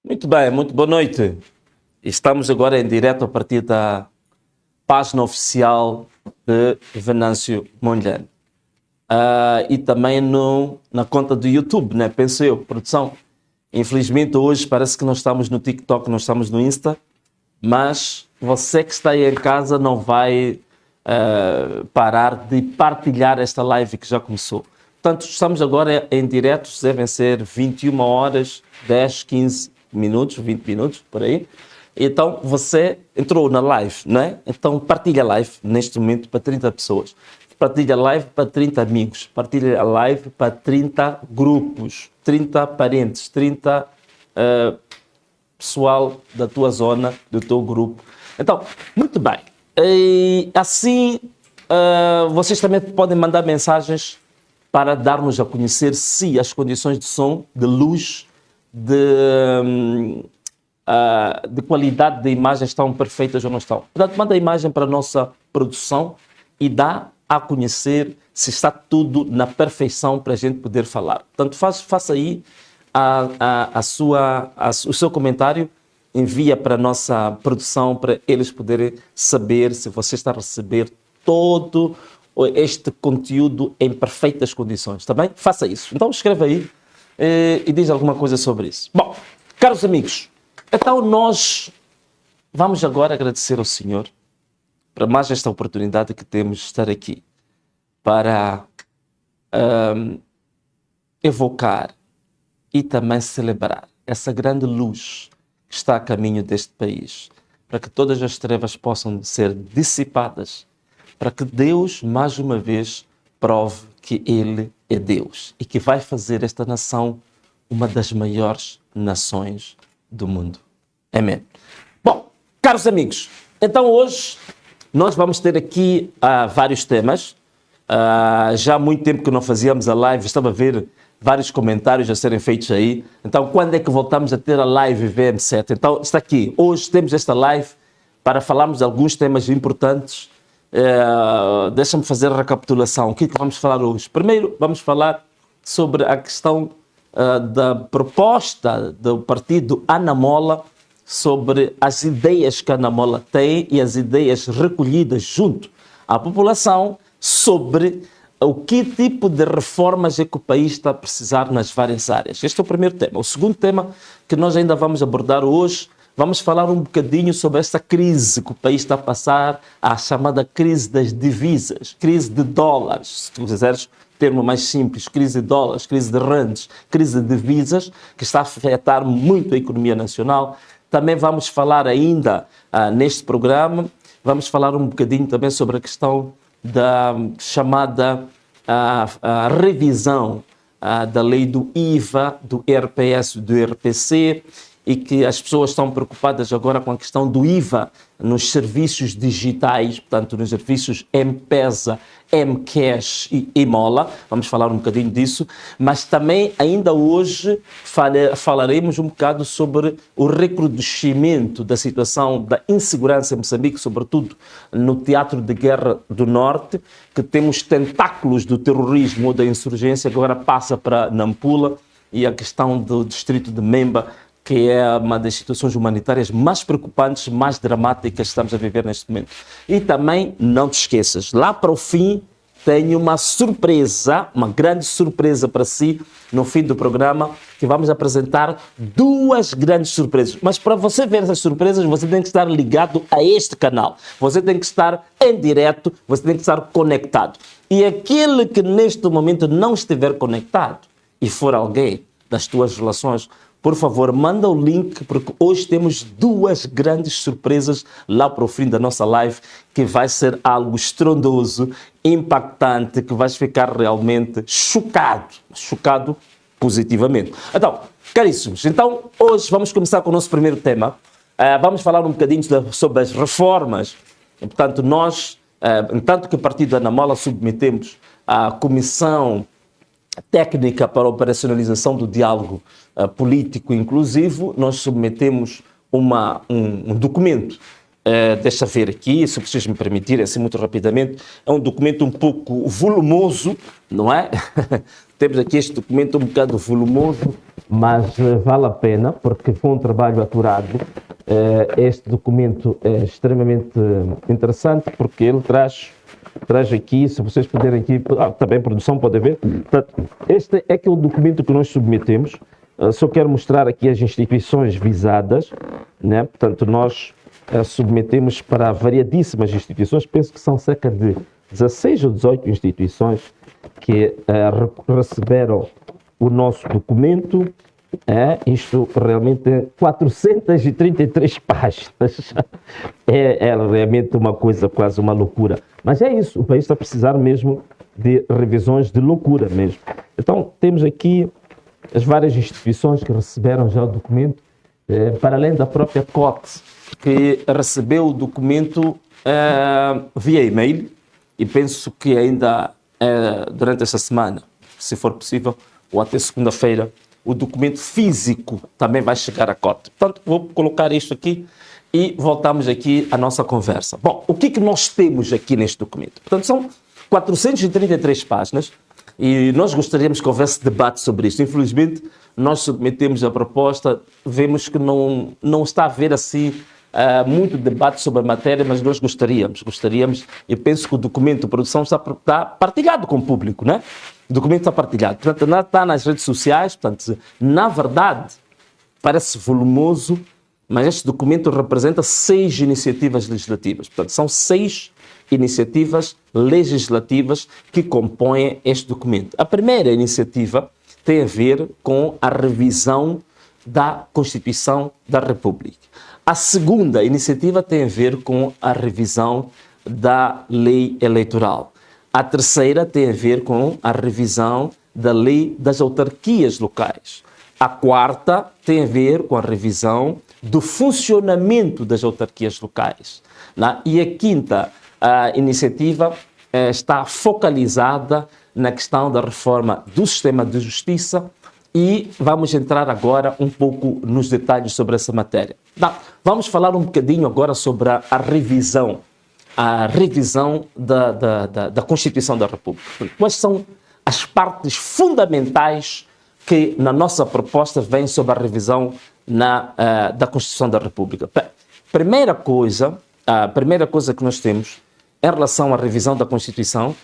Muito bem, muito boa noite. Estamos agora em direto a partir da página oficial de Venâncio Mondlane. E também na conta do YouTube, né? Penso eu, produção. Infelizmente hoje parece que não estamos no TikTok, não estamos no Insta, mas você que está aí em casa não vai parar de partilhar esta live que já começou. Portanto, estamos agora em direto, devem ser 21 horas, 10, 15 minutos, 20 minutos, por aí. Então, você entrou na live, não é? Então, partilha a live neste momento para 30 pessoas. Partilha a live para 30 amigos. Partilha a live para 30 grupos, 30 parentes, 30 pessoal da tua zona, do teu grupo. Então, muito bem. E assim, vocês também podem mandar mensagens para darmos a conhecer se as condições de som, de luz, de qualidade da imagem estão perfeitas ou não estão. Portanto, manda a imagem para a nossa produção e dá a conhecer se está tudo na perfeição para a gente poder falar. Portanto, faça aí o seu comentário, envia para a nossa produção para eles poderem saber se você está a receber todo este conteúdo em perfeitas condições, está bem? Faça isso. Então escreva aí e diz alguma coisa sobre isso. Bom, caros amigos, então nós vamos agora agradecer ao Senhor para mais esta oportunidade que temos de estar aqui para evocar e também celebrar essa grande luz que está a caminho deste país, para que todas as trevas possam ser dissipadas, para que Deus, mais uma vez, prove que Ele é Deus e que vai fazer esta nação uma das maiores nações do mundo. Amém. Bom, caros amigos, então hoje nós vamos ter aqui vários temas. Já há muito tempo que não fazíamos a live, estava a ver vários comentários a serem feitos aí. Então, quando é que voltamos a ter a live VM7? Então, está aqui. Hoje temos esta live para falarmos de alguns temas importantes. Deixa-me fazer a recapitulação. O que é que vamos falar hoje? Primeiro, vamos falar sobre a questão da proposta do partido Anamola sobre as ideias que a Anamola tem e as ideias recolhidas junto à população sobre o que tipo de reformas é que o país está a precisar nas várias áreas. Este é o primeiro tema. O segundo tema que nós ainda vamos abordar hoje, vamos falar um bocadinho sobre esta crise que o país está a passar, a chamada crise das divisas, crise de dólares, se tu quiseres termo mais simples, crise de dólares, crise de rendas, crise de divisas, que está a afetar muito a economia nacional. Também vamos falar ainda neste programa, vamos falar um bocadinho também sobre a questão da chamada revisão da lei do IVA, do RPS, do RPC, e que as pessoas estão preocupadas agora com a questão do IVA nos serviços digitais, portanto, nos serviços M-Pesa, M-Cash e Emola. Vamos falar um bocadinho disso, mas também ainda hoje falaremos um bocado sobre o recrudescimento da situação da insegurança em Moçambique, sobretudo no Teatro de Guerra do Norte, que temos tentáculos do terrorismo ou da insurgência que agora passa para Nampula, e a questão do distrito de Memba, que é uma das situações humanitárias mais preocupantes, mais dramáticas que estamos a viver neste momento. E também, não te esqueças, lá para o fim, tenho uma surpresa, uma grande surpresa para si, no fim do programa, que vamos apresentar duas grandes surpresas. Mas para você ver essas surpresas, você tem que estar ligado a este canal. Você tem que estar em direto, você tem que estar conectado. E aquele que neste momento não estiver conectado, e for alguém das tuas relações, por favor, manda o link, porque hoje temos duas grandes surpresas lá para o fim da nossa live, que vai ser algo estrondoso, impactante, que vais ficar realmente chocado positivamente. Então, caríssimos, hoje vamos começar com o nosso primeiro tema. Vamos falar um bocadinho sobre as reformas. E, portanto, nós, entanto que o Partido Anamola submetemos à Comissão Técnica para a Operacionalização do Diálogo Político Inclusivo, nós submetemos um documento. Deixa ver aqui, se vocês me permitirem, assim muito rapidamente. É um documento um pouco volumoso, não é? Temos aqui este documento um bocado volumoso, mas vale a pena, porque foi um trabalho apurado. Este documento é extremamente interessante, porque ele traz aqui, se vocês puderem aqui, também a produção pode ver. Portanto, este é aquele documento que nós submetemos. Só quero mostrar aqui as instituições visadas, né? Portanto, nós submetemos para variadíssimas instituições, penso que são cerca de 16 ou 18 instituições que receberam o nosso documento. Isto realmente é 433 páginas. É realmente uma coisa, quase uma loucura. Mas é isso, o país está a precisar mesmo de revisões de loucura mesmo. Então, temos aqui as várias instituições que receberam já o documento, para além da própria COT, que recebeu o documento via e-mail, e penso que ainda durante esta semana, se for possível, ou até segunda-feira, o documento físico também vai chegar à COT. Portanto, vou colocar isto aqui e voltamos aqui à nossa conversa. Bom, o que é que nós temos aqui neste documento? Portanto, são 433 páginas e nós gostaríamos que houvesse debate sobre isto. Infelizmente, nós submetemos a proposta, vemos que não está a haver assim muito debate sobre a matéria, mas nós gostaríamos, e penso que o documento de produção está partilhado com o público, né? O documento está partilhado, portanto, não está nas redes sociais, portanto, na verdade, parece volumoso, mas este documento representa 6 iniciativas legislativas, portanto, são 6 iniciativas legislativas que compõem este documento. A primeira iniciativa tem a ver com a revisão da Constituição da República. A segunda iniciativa tem a ver com a revisão da lei eleitoral. A terceira tem a ver com a revisão da lei das autarquias locais. A quarta tem a ver com a revisão do funcionamento das autarquias locais. E a quinta iniciativa está focalizada na questão da reforma do sistema de justiça, e vamos entrar agora um pouco nos detalhes sobre essa matéria. Vamos falar um bocadinho agora sobre a revisão da Constituição da República. Quais são as partes fundamentais que na nossa proposta vêm sobre a revisão da Constituição da República? A primeira coisa que nós temos em relação à revisão da Constituição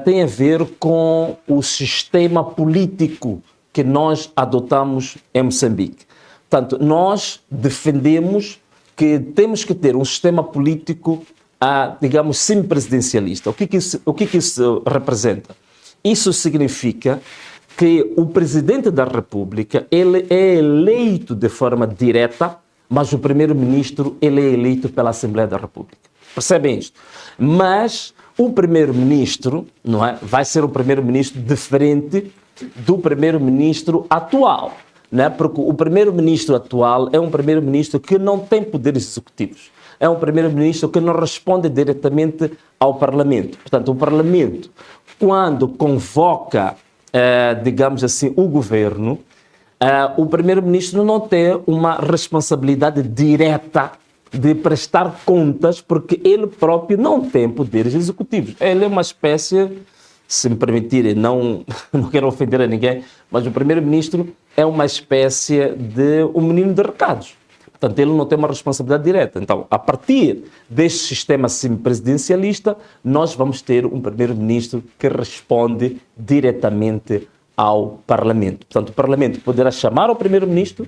tem a ver com o sistema político que nós adotamos em Moçambique. Portanto, nós defendemos que temos que ter um sistema político, digamos, semipresidencialista. O que isso representa? Isso significa que o Presidente da República ele é eleito de forma direta, mas o Primeiro-Ministro ele é eleito pela Assembleia da República. Percebem isto? Mas o Primeiro-Ministro, não é, vai ser um Primeiro-Ministro diferente do Primeiro-Ministro atual, né? Porque o Primeiro-Ministro atual é um Primeiro-Ministro que não tem poderes executivos. É um Primeiro-Ministro que não responde diretamente ao Parlamento. Portanto, o Parlamento, quando convoca, digamos assim, o governo, o Primeiro-Ministro não tem uma responsabilidade direta de prestar contas, porque ele próprio não tem poderes executivos. Ele é uma espécie, se me permitirem, não quero ofender a ninguém, mas o Primeiro-Ministro é uma espécie de um menino de recados. Portanto, ele não tem uma responsabilidade direta. Então, a partir deste sistema semipresidencialista, nós vamos ter um Primeiro-Ministro que responde diretamente ao Parlamento. Portanto, o Parlamento poderá chamar ao Primeiro-Ministro,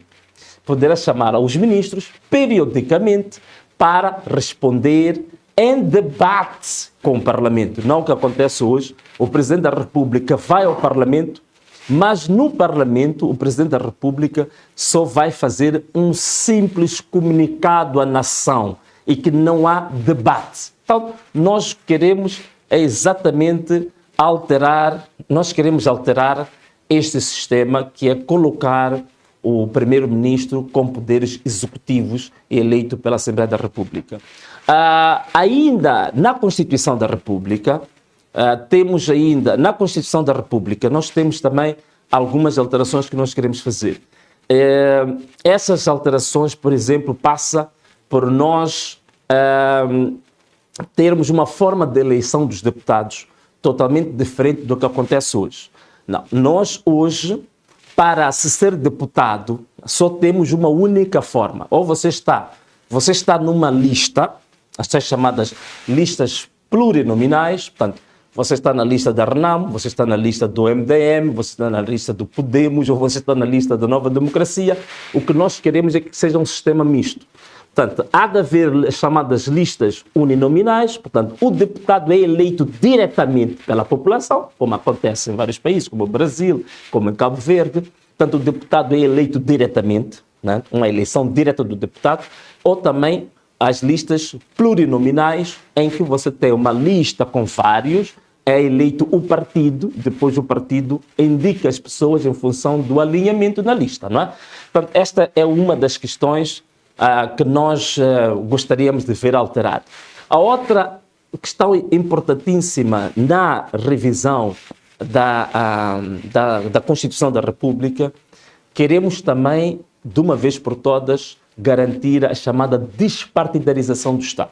poderá chamar aos ministros, periodicamente, para responder em debate com o Parlamento. Não o que acontece hoje. O Presidente da República vai ao Parlamento, mas no Parlamento o Presidente da República só vai fazer um simples comunicado à nação e que não há debate. Então, nós queremos alterar este sistema, que é colocar o Primeiro-Ministro com poderes executivos eleito pela Assembleia da República. Ainda na Constituição da República, nós temos também algumas alterações que nós queremos fazer. Essas alterações, por exemplo, passa por nós termos uma forma de eleição dos deputados totalmente diferente do que acontece hoje. Não. Nós hoje, para se ser deputado, só temos uma única forma. Ou você está numa lista, as chamadas listas plurinominais, portanto, você está na lista da RENAM, você está na lista do MDM, você está na lista do Podemos, ou você está na lista da Nova Democracia. O que nós queremos é que seja um sistema misto. Portanto, há de haver as chamadas listas uninominais, portanto, o deputado é eleito diretamente pela população, como acontece em vários países, como o Brasil, como em Cabo Verde. Portanto, o deputado é eleito diretamente, né? Uma eleição direta do deputado, ou também as listas plurinominais, em que você tem uma lista com vários, é eleito o partido, depois o partido indica as pessoas em função do alinhamento na lista, não é? Portanto, esta é uma das questões que nós gostaríamos de ver alterada. A outra questão importantíssima na revisão da Constituição da República, queremos também, de uma vez por todas, garantir a chamada despartidarização do Estado.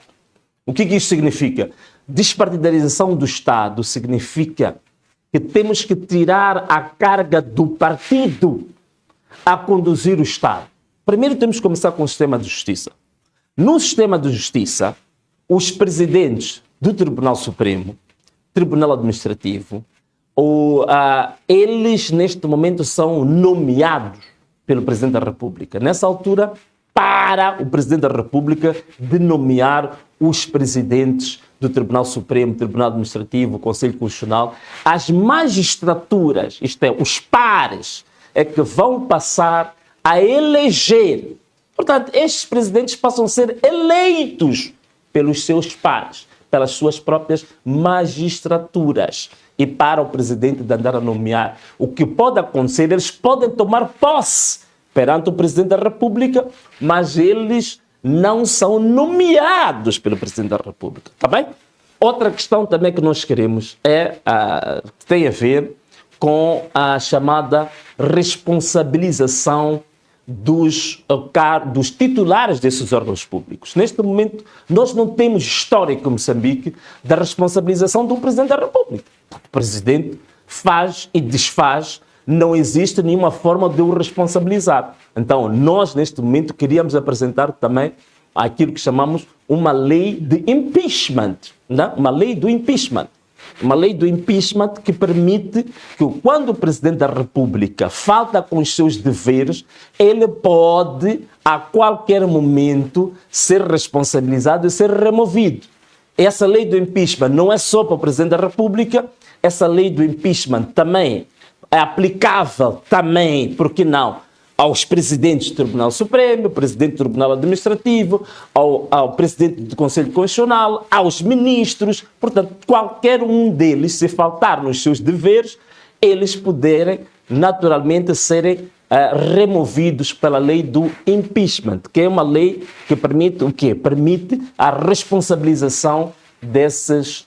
O que isso significa? Despartidarização do Estado significa que temos que tirar a carga do partido a conduzir o Estado. Primeiro temos que começar com o sistema de justiça. No sistema de justiça, os presidentes do Tribunal Supremo, Tribunal Administrativo, eles neste momento são nomeados pelo Presidente da República. Nessa altura, para o Presidente da República de nomear os presidentes do Tribunal Supremo, Tribunal Administrativo, Conselho Constitucional, as magistraturas, isto é, os pares, é que vão passar a eleger. Portanto, estes presidentes passam a ser eleitos pelos seus pares, pelas suas próprias magistraturas. E para o presidente de andar a nomear, o que pode acontecer, eles podem tomar posse perante o Presidente da República, mas eles não são nomeados pelo Presidente da República. Está bem? Outra questão também que nós queremos tem a ver com a chamada responsabilização dos titulares desses órgãos públicos. Neste momento, nós não temos histórico em Moçambique da responsabilização do Presidente da República. O Presidente faz e desfaz, não existe nenhuma forma de o responsabilizar. Então, nós, neste momento, queríamos apresentar também aquilo que chamamos uma lei de impeachment, né? Uma lei do impeachment. Uma lei do impeachment que permite que, quando o Presidente da República falta com os seus deveres, ele pode, a qualquer momento, ser responsabilizado e ser removido. Essa lei do impeachment não é só para o Presidente da República, essa lei do impeachment também é aplicável também, por que não, aos presidentes do Tribunal Supremo, presidente do Tribunal Administrativo, ao presidente do Conselho Constitucional, aos ministros. Portanto, qualquer um deles, se faltar nos seus deveres, eles poderem naturalmente serem removidos pela lei do impeachment, que é uma lei que permite o quê? Permite a responsabilização desses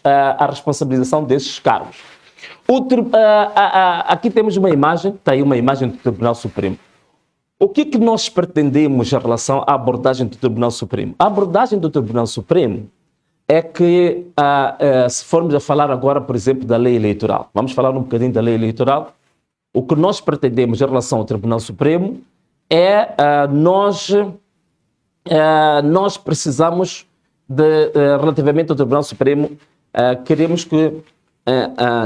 cargos. Aqui temos uma imagem, está aí uma imagem do Tribunal Supremo. O que nós pretendemos em relação à abordagem do Tribunal Supremo? A abordagem do Tribunal Supremo é que, se formos a falar agora, por exemplo, da lei eleitoral, vamos falar um bocadinho da lei eleitoral. O que nós pretendemos em relação ao Tribunal Supremo é nós precisamos, relativamente ao Tribunal Supremo, queremos que,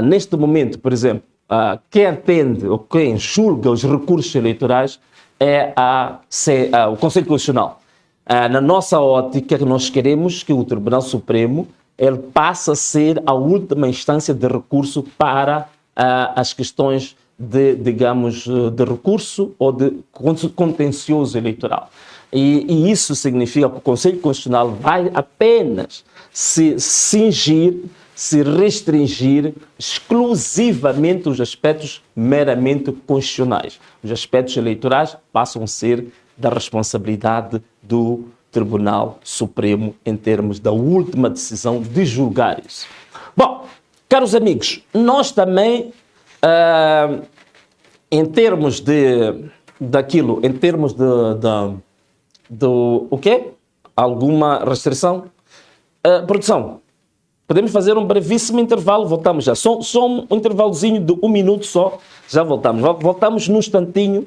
neste momento, por exemplo, quem atende ou quem julga os recursos eleitorais é o Conselho Constitucional. Na nossa ótica, nós queremos que o Tribunal Supremo ele passe a ser a última instância de recurso para as questões de recurso ou de contencioso eleitoral. E isso significa que o Conselho Constitucional vai apenas se restringir exclusivamente os aspectos meramente constitucionais. Os aspectos eleitorais passam a ser da responsabilidade do Tribunal Supremo em termos da última decisão de julgar isso. Bom, caros amigos, nós também, em termos o quê? Alguma restrição? Produção. Podemos fazer um brevíssimo intervalo, voltamos já. Só um intervalozinho de 1 minuto só, já voltamos. Voltamos num instantinho,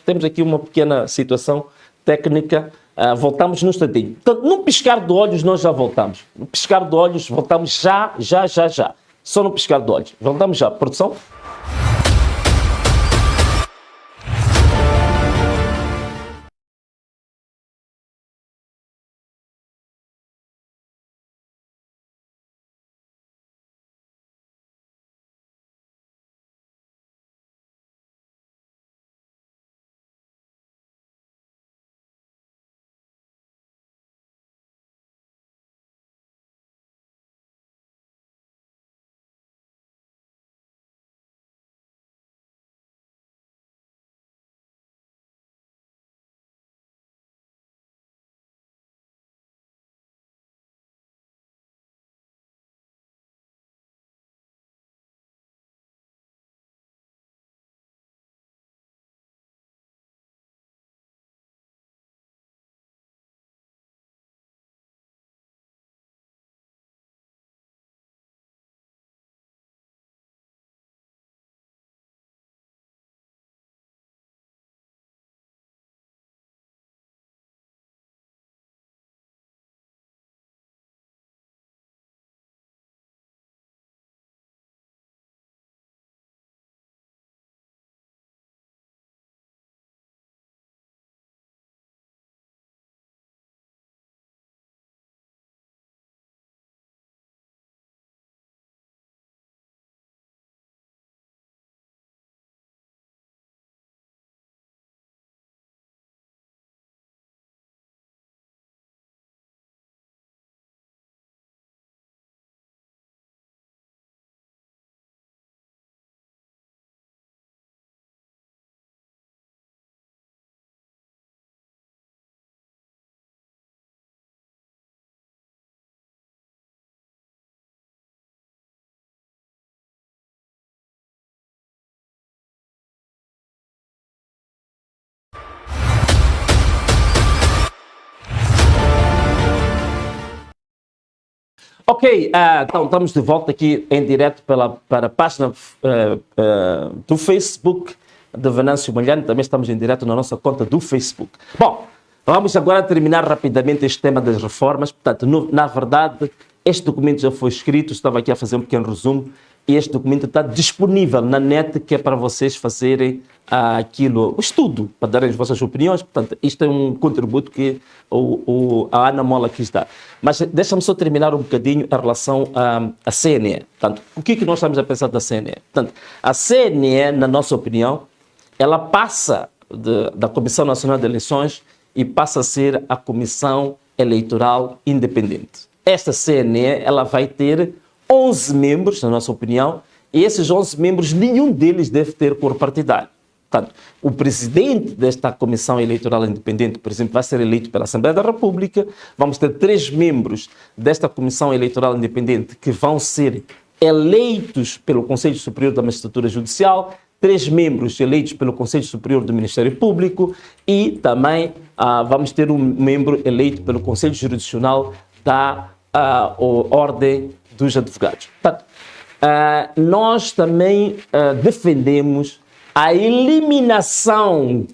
temos aqui uma pequena situação técnica, voltamos num instantinho. Portanto, num piscar de olhos nós já voltamos. No piscar de olhos voltamos já. Só no piscar de olhos. Voltamos já. Produção? Ok, então estamos de volta aqui em direto para a página do Facebook de Venâncio Malhano. Também estamos em direto na nossa conta do Facebook. Bom, vamos agora terminar rapidamente este tema das reformas. Portanto, na verdade, este documento já foi escrito, estava aqui a fazer um pequeno resumo, e este documento está disponível na net, que é para vocês fazerem o estudo, para darem as vossas opiniões. Portanto, isto é um contributo que a Ana Mola quis dar. Mas deixa-me só terminar um bocadinho em relação à CNE. Portanto, o que nós estamos a pensar da CNE? Portanto, a CNE, na nossa opinião, ela passa da Comissão Nacional de Eleições e passa a ser a Comissão Eleitoral Independente. Esta CNE, ela vai ter 11 membros, na nossa opinião, e esses 11 membros, nenhum deles deve ter cor partidária. Portanto, o presidente desta Comissão Eleitoral Independente, por exemplo, vai ser eleito pela Assembleia da República. Vamos ter 3 membros desta Comissão Eleitoral Independente que vão ser eleitos pelo Conselho Superior da Magistratura Judicial, 3 membros eleitos pelo Conselho Superior do Ministério Público e também vamos ter um membro eleito pelo Conselho Jurisdicional da Ordem dos Advogados. Portanto, nós também defendemos a eliminação,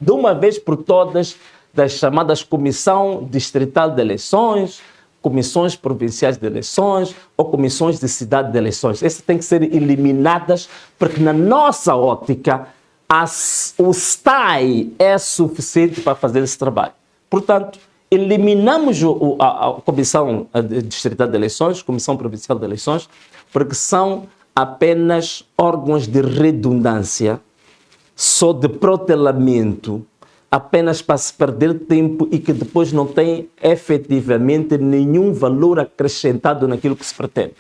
de uma vez por todas, das chamadas Comissão Distrital de Eleições, Comissões Provinciais de Eleições ou Comissões de Cidade de Eleições. Essas têm que ser eliminadas porque, na nossa ótica, o STAI é suficiente para fazer esse trabalho. Portanto, eliminamos a Comissão Distrital de Eleições, Comissão Provincial de Eleições, porque são apenas órgãos de redundância, só de protelamento, apenas para se perder tempo e que depois não tem efetivamente nenhum valor acrescentado naquilo que se pretende.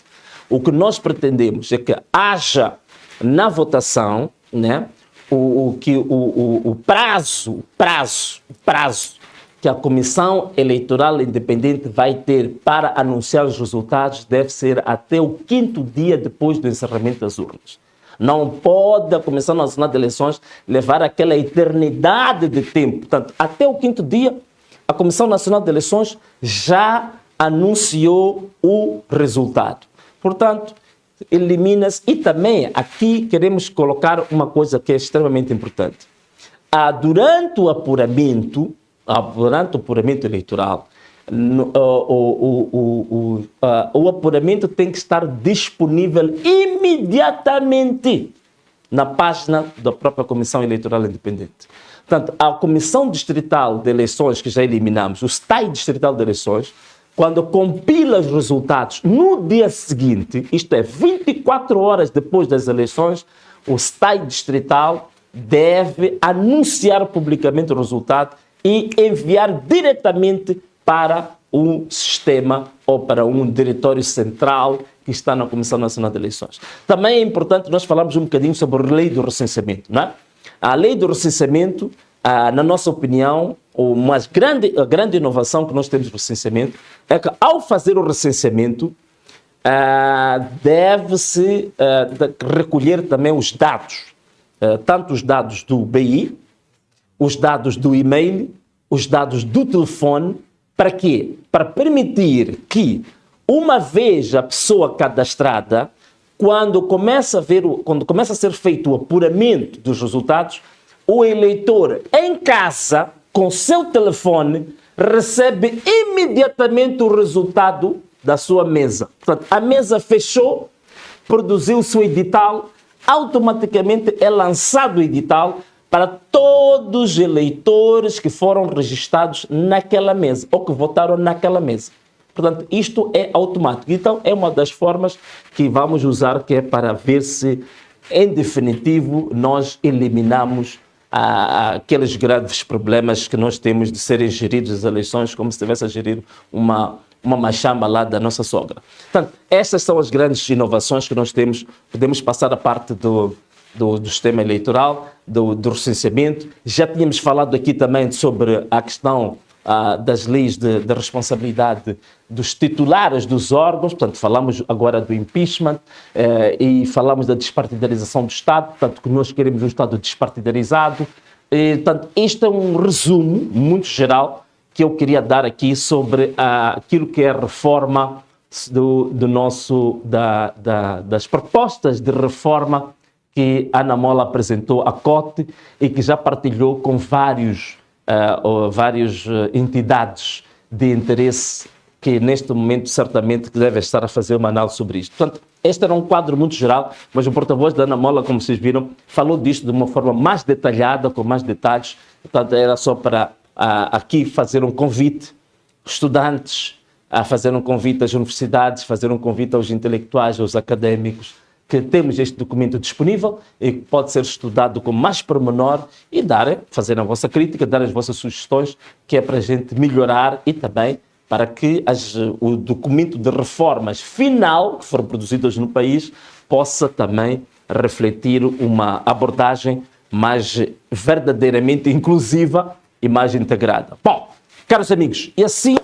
O que nós pretendemos é que haja na votação, né, o prazo que a Comissão Eleitoral Independente vai ter para anunciar os resultados deve ser até o 5º dia depois do encerramento das urnas. Não pode a Comissão Nacional de Eleições levar aquela eternidade de tempo. Portanto, até o 5º dia, a Comissão Nacional de Eleições já anunciou o resultado. Portanto, elimina-se. E também aqui queremos colocar uma coisa que é extremamente importante. Durante o apuramento eleitoral, o apuramento tem que estar disponível imediatamente na página da própria Comissão Eleitoral Independente. Portanto, a Comissão Distrital de Eleições, que já eliminamos, o STAI Distrital de Eleições, quando compila os resultados no dia seguinte, isto é, 24 horas depois das eleições, o STAI Distrital deve anunciar publicamente o resultado e enviar diretamente para um sistema ou para um diretório central que está na Comissão Nacional de Eleições. Também é importante nós falarmos um bocadinho sobre a lei do recenseamento, não é? A lei do recenseamento, na nossa opinião, a grande inovação que nós temos no recenseamento é que, ao fazer o recenseamento, deve-se recolher também os dados, tanto os dados do BI, os dados do e-mail, os dados do telefone. Para quê? Para permitir que, uma vez a pessoa cadastrada, quando começa a ser feito o apuramento dos resultados, o eleitor em casa, com seu telefone, recebe imediatamente o resultado da sua mesa. Portanto, a mesa fechou, produziu o seu edital, automaticamente é lançado o edital para todos os eleitores que foram registrados naquela mesa ou que votaram naquela mesa. Portanto, isto é automático. Então, é uma das formas que vamos usar, que é para ver se, em definitivo, nós eliminamos aqueles graves problemas que nós temos de serem geridos as eleições como se estivesse a gerir uma machamba lá da nossa sogra. Portanto, estas são as grandes inovações que nós temos. Podemos passar a parte do sistema eleitoral, do recenseamento. Já tínhamos falado aqui também sobre a questão das leis de responsabilidade dos titulares dos órgãos. Portanto, falamos agora do impeachment e falamos da despartidarização do Estado. Portanto, que nós queremos um Estado despartidarizado. Portanto, este é um resumo muito geral que eu queria dar aqui sobre aquilo que é a reforma das propostas de reforma que a Ana Mola apresentou à COTE e que já partilhou com várias entidades de interesse que neste momento certamente devem estar a fazer uma análise sobre isto. Portanto, este era um quadro muito geral, mas o porta-voz da Ana Mola, como vocês viram, falou disto de uma forma mais detalhada, com mais detalhes. Portanto, era só para aqui fazer um convite aos estudantes, a fazer um convite às universidades, fazer um convite aos intelectuais, aos académicos, que temos este documento disponível e que pode ser estudado com mais pormenor e fazer a vossa crítica, dar as vossas sugestões, que é para a gente melhorar e também para que o documento de reformas final que for produzido hoje no país possa também refletir uma abordagem mais verdadeiramente inclusiva e mais integrada. Bom, caros amigos, e assim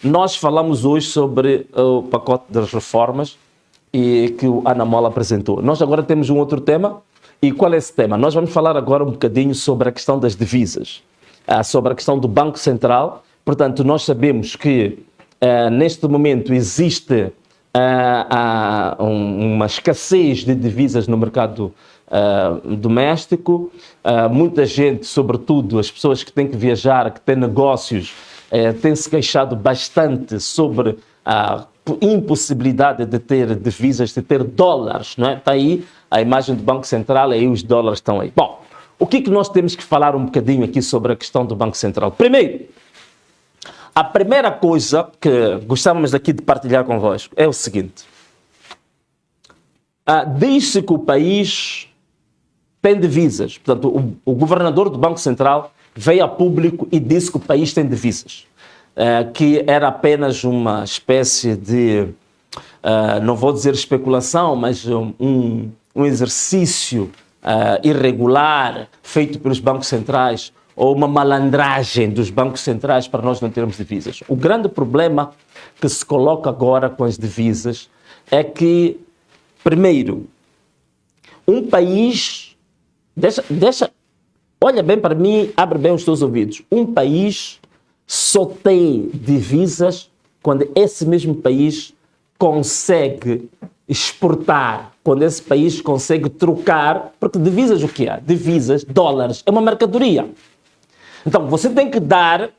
nós falamos hoje sobre o pacote das reformas e que o Ana Mola apresentou. Nós agora temos um outro tema. E qual é esse tema? Nós vamos falar agora um bocadinho sobre a questão das divisas, sobre a questão do Banco Central. Portanto, nós sabemos que neste momento existe uma escassez de divisas no mercado doméstico. Muita gente, sobretudo as pessoas que têm que viajar, que têm negócios, têm se queixado bastante sobre a impossibilidade de ter divisas, de ter dólares, não é? Está aí a imagem do Banco Central, aí os dólares estão aí. Bom, o que nós temos que falar um bocadinho aqui sobre a questão do Banco Central? Primeiro, a primeira coisa que gostávamos aqui de partilhar convosco é o seguinte. Diz-se que o país tem divisas. Portanto, o governador do Banco Central veio a público e disse que o país tem divisas. Que era apenas uma espécie de, não vou dizer especulação, mas um exercício irregular feito pelos bancos centrais ou uma malandragem dos bancos centrais para nós não termos divisas. O grande problema que se coloca agora com as divisas é que, primeiro, um país... olha bem para mim, abre bem os teus ouvidos. Um país só tem divisas quando esse mesmo país consegue exportar, quando esse país consegue trocar, porque divisas o que é? Divisas, dólares, é uma mercadoria. Então, você tem que dar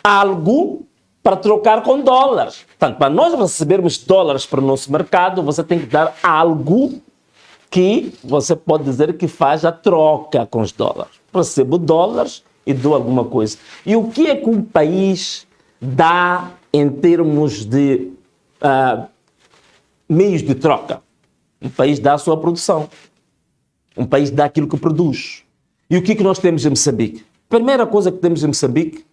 algo para trocar com dólares. Portanto, para nós recebermos dólares para o nosso mercado, você tem que dar algo que você pode dizer que faz a troca com os dólares. Recebo dólares e dou alguma coisa. E o que é que um país dá em termos de meios de troca? Um país dá a sua produção. Um país dá aquilo que produz. E o que é que nós temos em Moçambique? Primeira coisa que temos em Moçambique,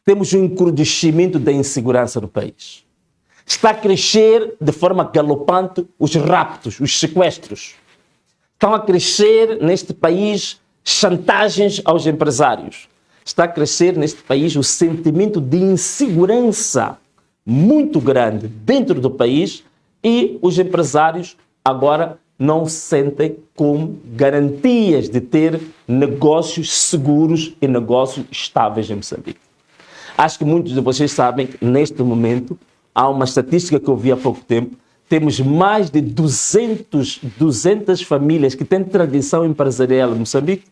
temos um encrudescimento da insegurança no país. Está a crescer de forma galopante os raptos, os sequestros. Estão a crescer neste país chantagens aos empresários. Está a crescer neste país o sentimento de insegurança muito grande dentro do país e os empresários agora não se sentem com garantias de ter negócios seguros e negócios estáveis em Moçambique. Acho que muitos de vocês sabem que neste momento há uma estatística que eu vi há pouco tempo. Temos mais de 200 famílias que têm tradição empresarial em Moçambique,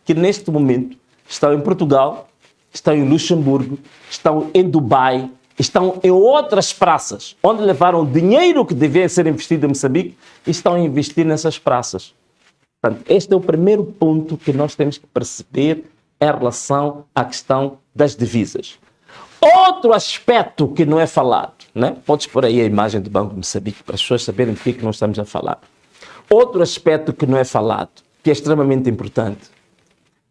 que neste momento estão em Portugal, estão em Luxemburgo, estão em Dubai, estão em outras praças, onde levaram dinheiro que devia ser investido em Moçambique e estão a investir nessas praças. Portanto, este é o primeiro ponto que nós temos que perceber em relação à questão das divisas. Outro aspecto que não é falado, né? Podes pôr aí a imagem do Banco de Moçambique para as pessoas saberem do que nós estamos a falar. Outro aspecto que não é falado, que é extremamente importante,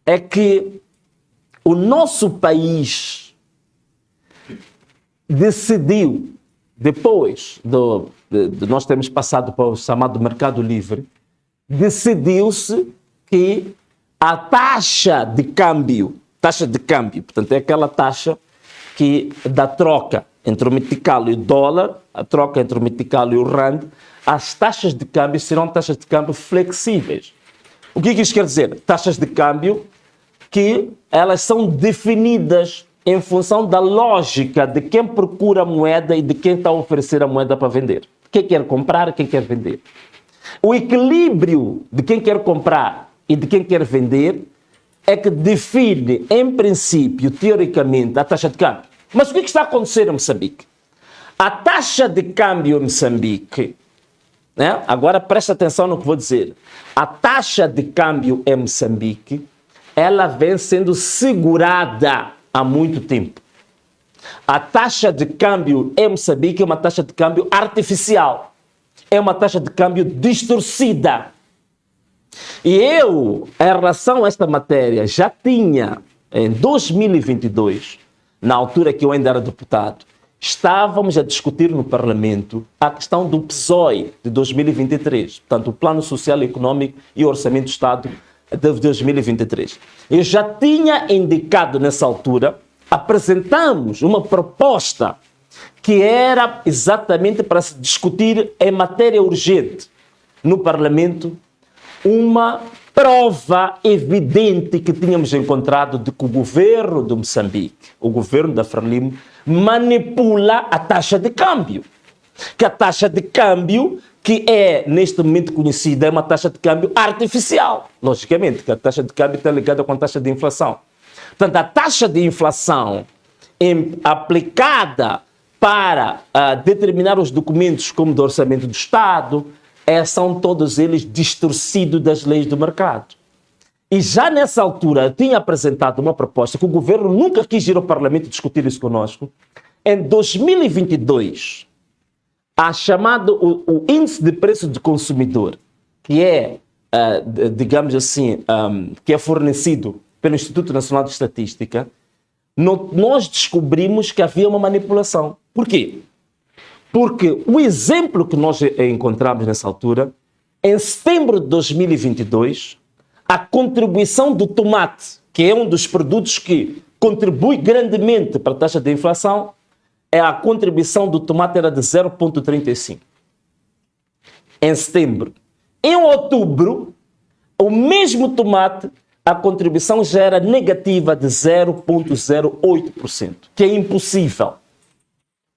é que o nosso país decidiu, depois de nós termos passado para o chamado mercado livre, decidiu-se que a taxa de câmbio, portanto é aquela taxa que da troca entre o metical e o dólar, a troca entre o metical e o rand, as taxas de câmbio serão taxas de câmbio flexíveis. O que isso quer dizer? Taxas de câmbio que elas são definidas em função da lógica de quem procura a moeda e de quem está a oferecer a moeda para vender. Quem quer comprar, quem quer vender. O equilíbrio de quem quer comprar e de quem quer vender é que define, em princípio, teoricamente, a taxa de câmbio. Mas o que está a acontecer em Moçambique? A taxa de câmbio em Moçambique, né? Agora presta atenção no que vou dizer. A taxa de câmbio em Moçambique, ela vem sendo segurada há muito tempo. A taxa de câmbio em Moçambique é uma taxa de câmbio artificial. É uma taxa de câmbio distorcida. E eu, em relação a esta matéria, já tinha, em 2022, na altura que eu ainda era deputado, estávamos a discutir no Parlamento a questão do PSOE de 2023, portanto, o Plano Social e Econômico e o Orçamento do Estado de 2023. Eu já tinha indicado nessa altura, apresentamos uma proposta que era exatamente para se discutir em matéria urgente no Parlamento uma prova evidente que tínhamos encontrado de que o governo de Moçambique, o governo da Frelimo, manipula a taxa de câmbio. Que a taxa de câmbio, que é neste momento conhecida, é uma taxa de câmbio artificial. Logicamente, que a taxa de câmbio está ligada com a taxa de inflação. Portanto, a taxa de inflação aplicada para determinar os documentos como do Orçamento do Estado, são todos eles distorcidos das leis do mercado. E já nessa altura eu tinha apresentado uma proposta que o governo nunca quis ir ao Parlamento discutir isso conosco. Em 2022, o índice de preço do consumidor, que é, digamos assim, que é fornecido pelo Instituto Nacional de Estatística, nós descobrimos que havia uma manipulação. Por quê? Porque o exemplo que nós encontramos nessa altura, em setembro de 2022, a contribuição do tomate, que é um dos produtos que contribui grandemente para a taxa de inflação, a contribuição do tomate era de 0,35. Em setembro. Em outubro, o mesmo tomate, a contribuição já era negativa de 0,08%, que é impossível.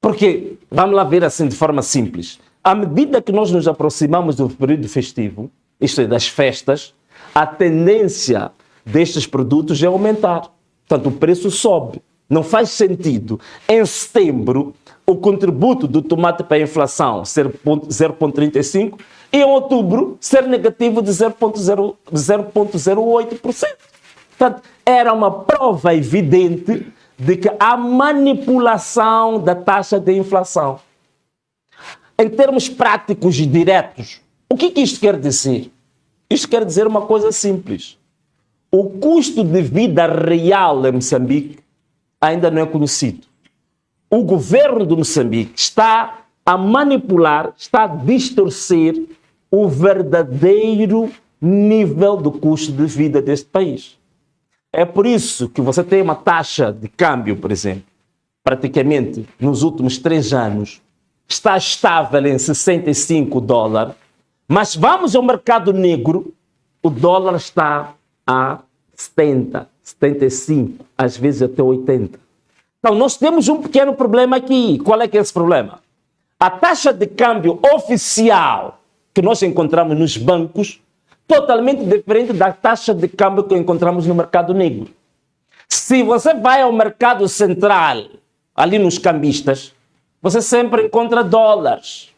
Porque, vamos lá ver assim de forma simples, à medida que nós nos aproximamos do período festivo, isto é, das festas, a tendência destes produtos é aumentar. Portanto, o preço sobe. Não faz sentido, em setembro, o contributo do tomate para a inflação ser 0,35% e em outubro ser negativo de 0,08%. Portanto, era uma prova evidente de que há manipulação da taxa de inflação. Em termos práticos e diretos, o que isto quer dizer? Isto quer dizer uma coisa simples. O custo de vida real em Moçambique ainda não é conhecido. O governo de Moçambique está a manipular, está a distorcer o verdadeiro nível do custo de vida deste país. É por isso que você tem uma taxa de câmbio, por exemplo, praticamente nos últimos 3 anos, está estável em 65 dólares, mas vamos ao mercado negro, o dólar está a 70, 75, às vezes até 80. Então, nós temos um pequeno problema aqui. Qual é que é esse problema? A taxa de câmbio oficial que nós encontramos nos bancos, totalmente diferente da taxa de câmbio que encontramos no mercado negro. Se você vai ao mercado central, ali nos cambistas, você sempre encontra dólares.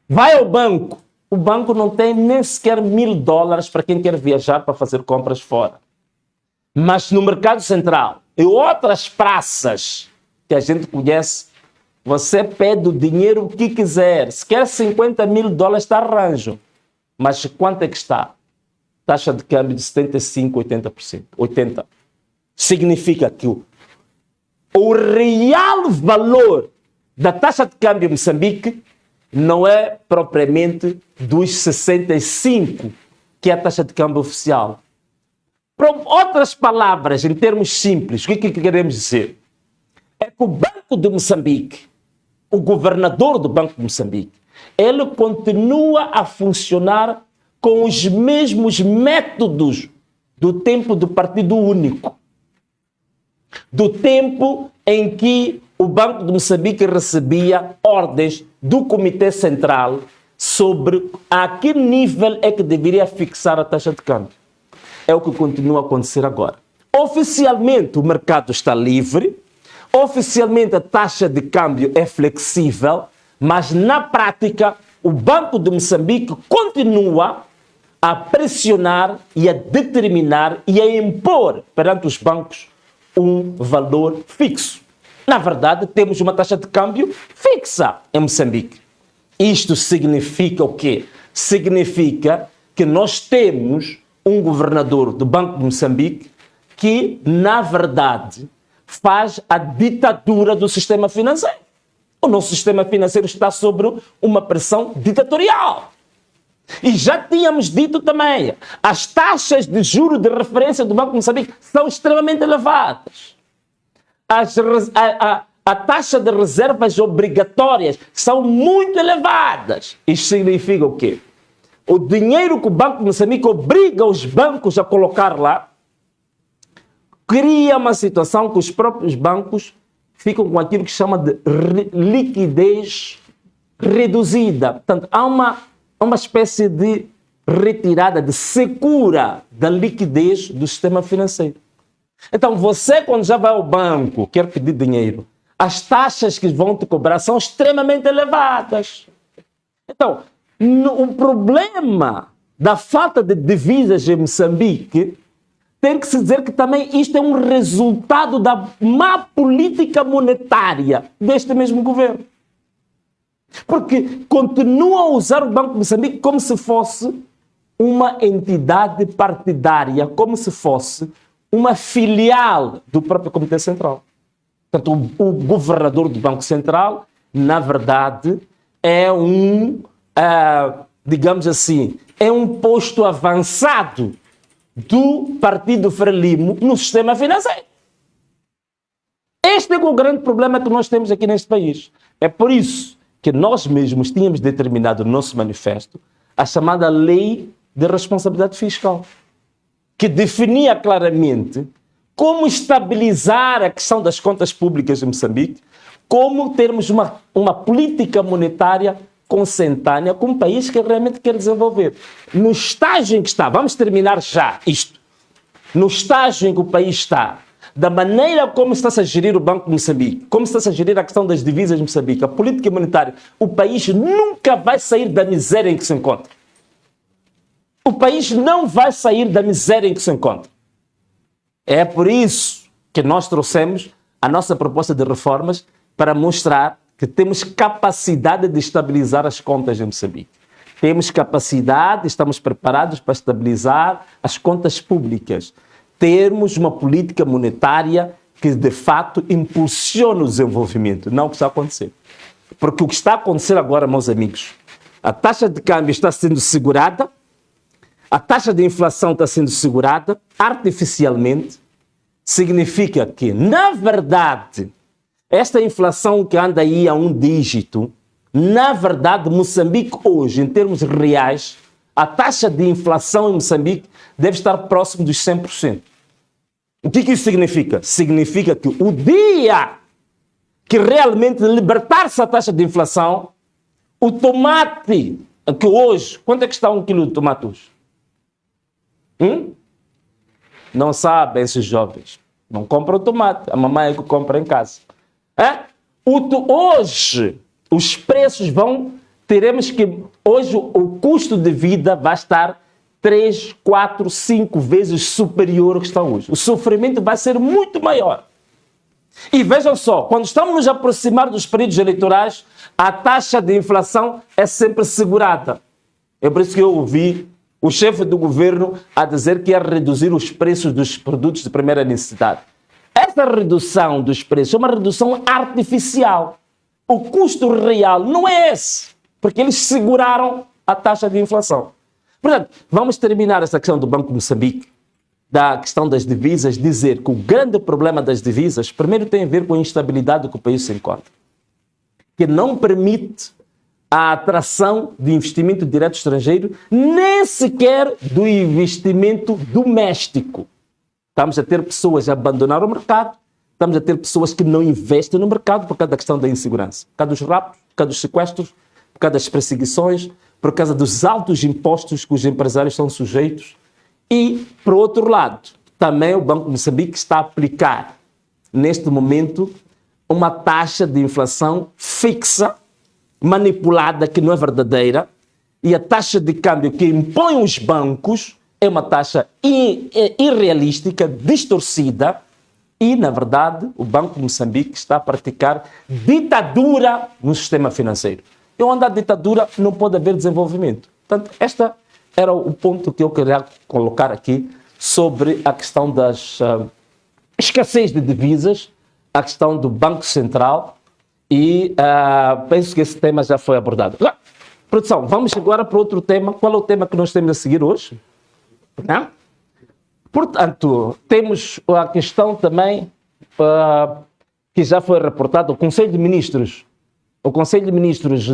Vai ao banco, o banco não tem nem sequer $1.000 para quem quer viajar para fazer compras fora. Mas no mercado central e outras praças que a gente conhece, você pede o dinheiro que quiser. Se quer $50.000, está arranjo. Mas quanto é que está? Taxa de câmbio de 75%, 80%. 80%. Significa que o real valor da taxa de câmbio em Moçambique não é propriamente dos 65%, que é a taxa de câmbio oficial. Por outras palavras, em termos simples, o que queremos dizer? É que o Banco de Moçambique, o governador do Banco de Moçambique, ele continua a funcionar com os mesmos métodos do tempo do Partido Único. Do tempo em que o Banco de Moçambique recebia ordens do Comitê Central sobre a que nível é que deveria fixar a taxa de câmbio. É o que continua a acontecer agora. Oficialmente o mercado está livre, oficialmente a taxa de câmbio é flexível, mas na prática o Banco de Moçambique continua a pressionar e a determinar e a impor perante os bancos um valor fixo. Na verdade, temos uma taxa de câmbio fixa em Moçambique. Isto significa o quê? Significa que nós temos um governador do Banco de Moçambique que, na verdade, faz a ditadura do sistema financeiro. O nosso sistema financeiro está sob uma pressão ditatorial. E já tínhamos dito também, as taxas de juros de referência do Banco de Moçambique são extremamente elevadas. A taxa de reservas obrigatórias são muito elevadas. Isso significa o quê? O dinheiro que o Banco de Moçambique obriga os bancos a colocar lá cria uma situação que os próprios bancos ficam com aquilo que chama de liquidez reduzida. Portanto, há uma espécie de retirada, de secura da liquidez do sistema financeiro. Então, você, quando já vai ao banco, quer pedir dinheiro, as taxas que vão te cobrar são extremamente elevadas. Então, o problema da falta de divisas em Moçambique tem que se dizer que também isto é um resultado da má política monetária deste mesmo governo. Porque continuam a usar o Banco de Moçambique como se fosse uma entidade partidária, como se fosse uma filial do próprio Comitê Central. Portanto, o governador do Banco Central, na verdade, é digamos assim, é um posto avançado do Partido Frelimo no sistema financeiro. Este é o grande problema que nós temos aqui neste país. É por isso que nós mesmos tínhamos determinado no nosso manifesto a chamada Lei de Responsabilidade Fiscal, que definia claramente como estabilizar a questão das contas públicas em Moçambique, como termos uma política monetária consentânea com um país que realmente quer desenvolver. No estágio em que está, vamos terminar já isto, no estágio em que o país está, da maneira como está-se a gerir o Banco de Moçambique, como está-se a gerir a questão das divisas de Moçambique, a política monetária, o país nunca vai sair da miséria em que se encontra. O país não vai sair da miséria em que se encontra. É por isso que nós trouxemos a nossa proposta de reformas para mostrar que temos capacidade de estabilizar as contas em Moçambique. Temos capacidade, estamos preparados para estabilizar as contas públicas. Termos uma política monetária que, de fato, impulsione o desenvolvimento, não o que está a acontecer. Porque o que está a acontecer agora, meus amigos, a taxa de câmbio está sendo segurada, a taxa de inflação está sendo segurada artificialmente, significa que, na verdade, esta inflação que anda aí a um dígito, na verdade, Moçambique hoje, em termos reais, a taxa de inflação em Moçambique deve estar próximo dos 100%. O que isso significa? Significa que o dia que realmente libertar-se a taxa de inflação, o tomate, que hoje, quanto é que está um quilo de tomate hoje? Não sabem esses jovens. Não compram tomate. A mamãe é que compra em casa. Hoje, os preços teremos que, hoje o custo de vida vai estar 3, 4, 5 vezes superior ao que está hoje. O sofrimento vai ser muito maior. E vejam só, quando estamos nos aproximar dos períodos eleitorais, a taxa de inflação é sempre segurada. É por isso que eu ouvi o chefe do governo a dizer que ia reduzir os preços dos produtos de primeira necessidade. Essa redução dos preços é uma redução artificial. O custo real não é esse, porque eles seguraram a taxa de inflação. Portanto, vamos terminar essa questão do Banco de Moçambique, da questão das divisas, dizer que o grande problema das divisas, primeiro tem a ver com a instabilidade que o país se encontra, que não permite a atração de investimento direto estrangeiro, nem sequer do investimento doméstico. Estamos a ter pessoas a abandonar o mercado, estamos a ter pessoas que não investem no mercado por causa da questão da insegurança, por causa dos raptos, por causa dos sequestros, por causa das perseguições, por causa dos altos impostos que os empresários são sujeitos. E, por outro lado, também o Banco de Moçambique está a aplicar, neste momento, uma taxa de inflação fixa, manipulada, que não é verdadeira, e a taxa de câmbio que impõem os bancos é uma taxa irrealística, distorcida, e, na verdade, o Banco de Moçambique está a praticar ditadura no sistema financeiro. E onde há ditadura não pode haver desenvolvimento. Portanto, este era o ponto que eu queria colocar aqui sobre a questão das escassez de divisas, a questão do Banco Central, e penso que esse tema já foi abordado. Produção, vamos agora para outro tema. Qual é o tema que nós temos a seguir hoje? Não? Portanto, temos a questão também que já foi reportada, o Conselho de Ministros. O Conselho de Ministros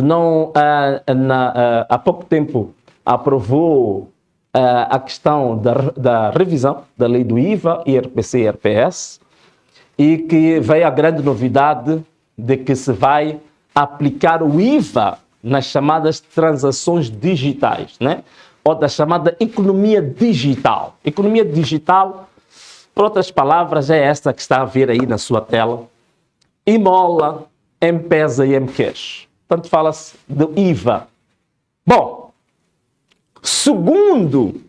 há pouco tempo aprovou a questão da revisão da lei do IVA, IRPC e IRPS, e que veio a grande novidade de que se vai aplicar o IVA nas chamadas transações digitais, né? Ou da chamada economia digital. Economia digital, por outras palavras, é esta que está a ver aí na sua tela. Imola, M-Pesa e M-Cash. Portanto, fala-se do IVA. Bom, segundo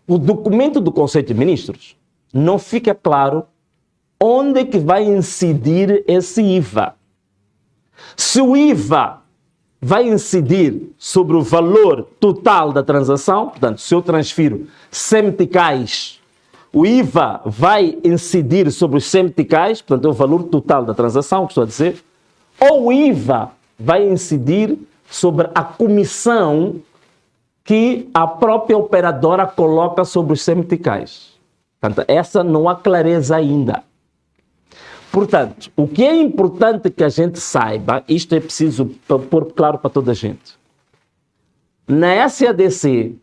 o documento do Conselho de Ministros, não fica claro onde é que vai incidir esse IVA. Se o IVA vai incidir sobre o valor total da transação, portanto, se eu transfiro 100 meticais, o IVA vai incidir sobre os 100 meticais, portanto, é o valor total da transação, que estou a dizer, ou o IVA vai incidir sobre a comissão que a própria operadora coloca sobre os 100 meticais. Portanto, essa não há clareza ainda. Portanto, o que é importante que a gente saiba, isto é preciso pôr claro para toda a gente. Na SADC,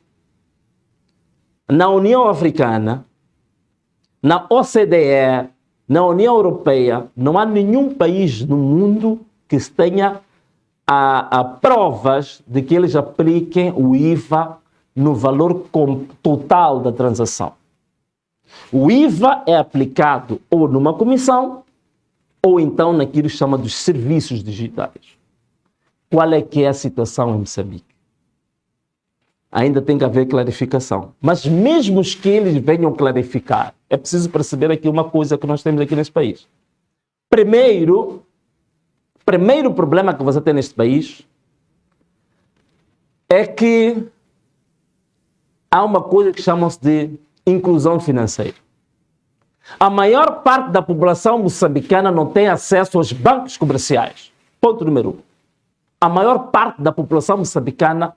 na União Africana, na OCDE, na União Europeia, não há nenhum país no mundo que tenha a provas de que eles apliquem o IVA no valor total da transação. O IVA é aplicado ou numa comissão ou então naquilo que chama dos serviços digitais. Qual é que é a situação em Moçambique? Ainda tem que haver clarificação. Mas mesmo que eles venham clarificar, é preciso perceber aqui uma coisa que nós temos aqui neste país. Primeiro problema que você tem neste país é que há uma coisa que chamam-se de inclusão financeira. A maior parte da população moçambicana não tem acesso aos bancos comerciais. Ponto número 1. A maior parte da população moçambicana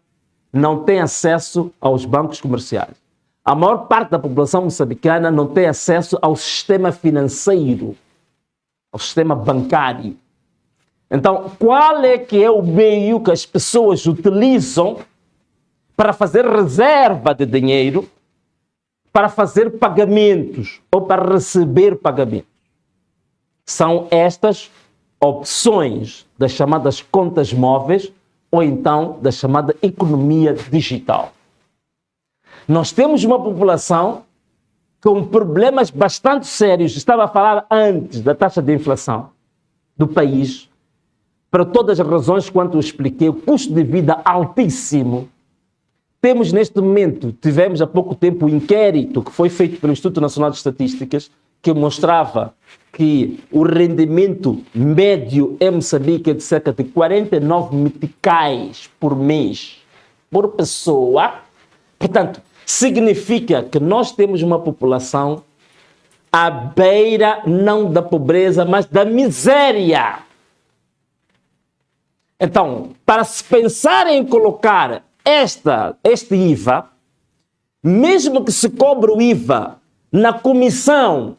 não tem acesso aos bancos comerciais. A maior parte da população moçambicana não tem acesso ao sistema financeiro, ao sistema bancário. Então, qual é que é o meio que as pessoas utilizam para fazer reserva de dinheiro, para fazer pagamentos ou para receber pagamentos? São estas opções das chamadas contas móveis ou então da chamada economia digital. Nós temos uma população com problemas bastante sérios. Estava a falar antes da taxa de inflação do país, para todas as razões quanto eu expliquei, o custo de vida altíssimo. Temos neste momento, tivemos há pouco tempo o inquérito que foi feito pelo Instituto Nacional de Estatísticas, que mostrava que o rendimento médio em Moçambique é de cerca de 49 meticais por mês, por pessoa. Portanto, significa que nós temos uma população à beira não da pobreza, mas da miséria. Então, para se pensar em colocar este IVA, mesmo que se cobre o IVA na comissão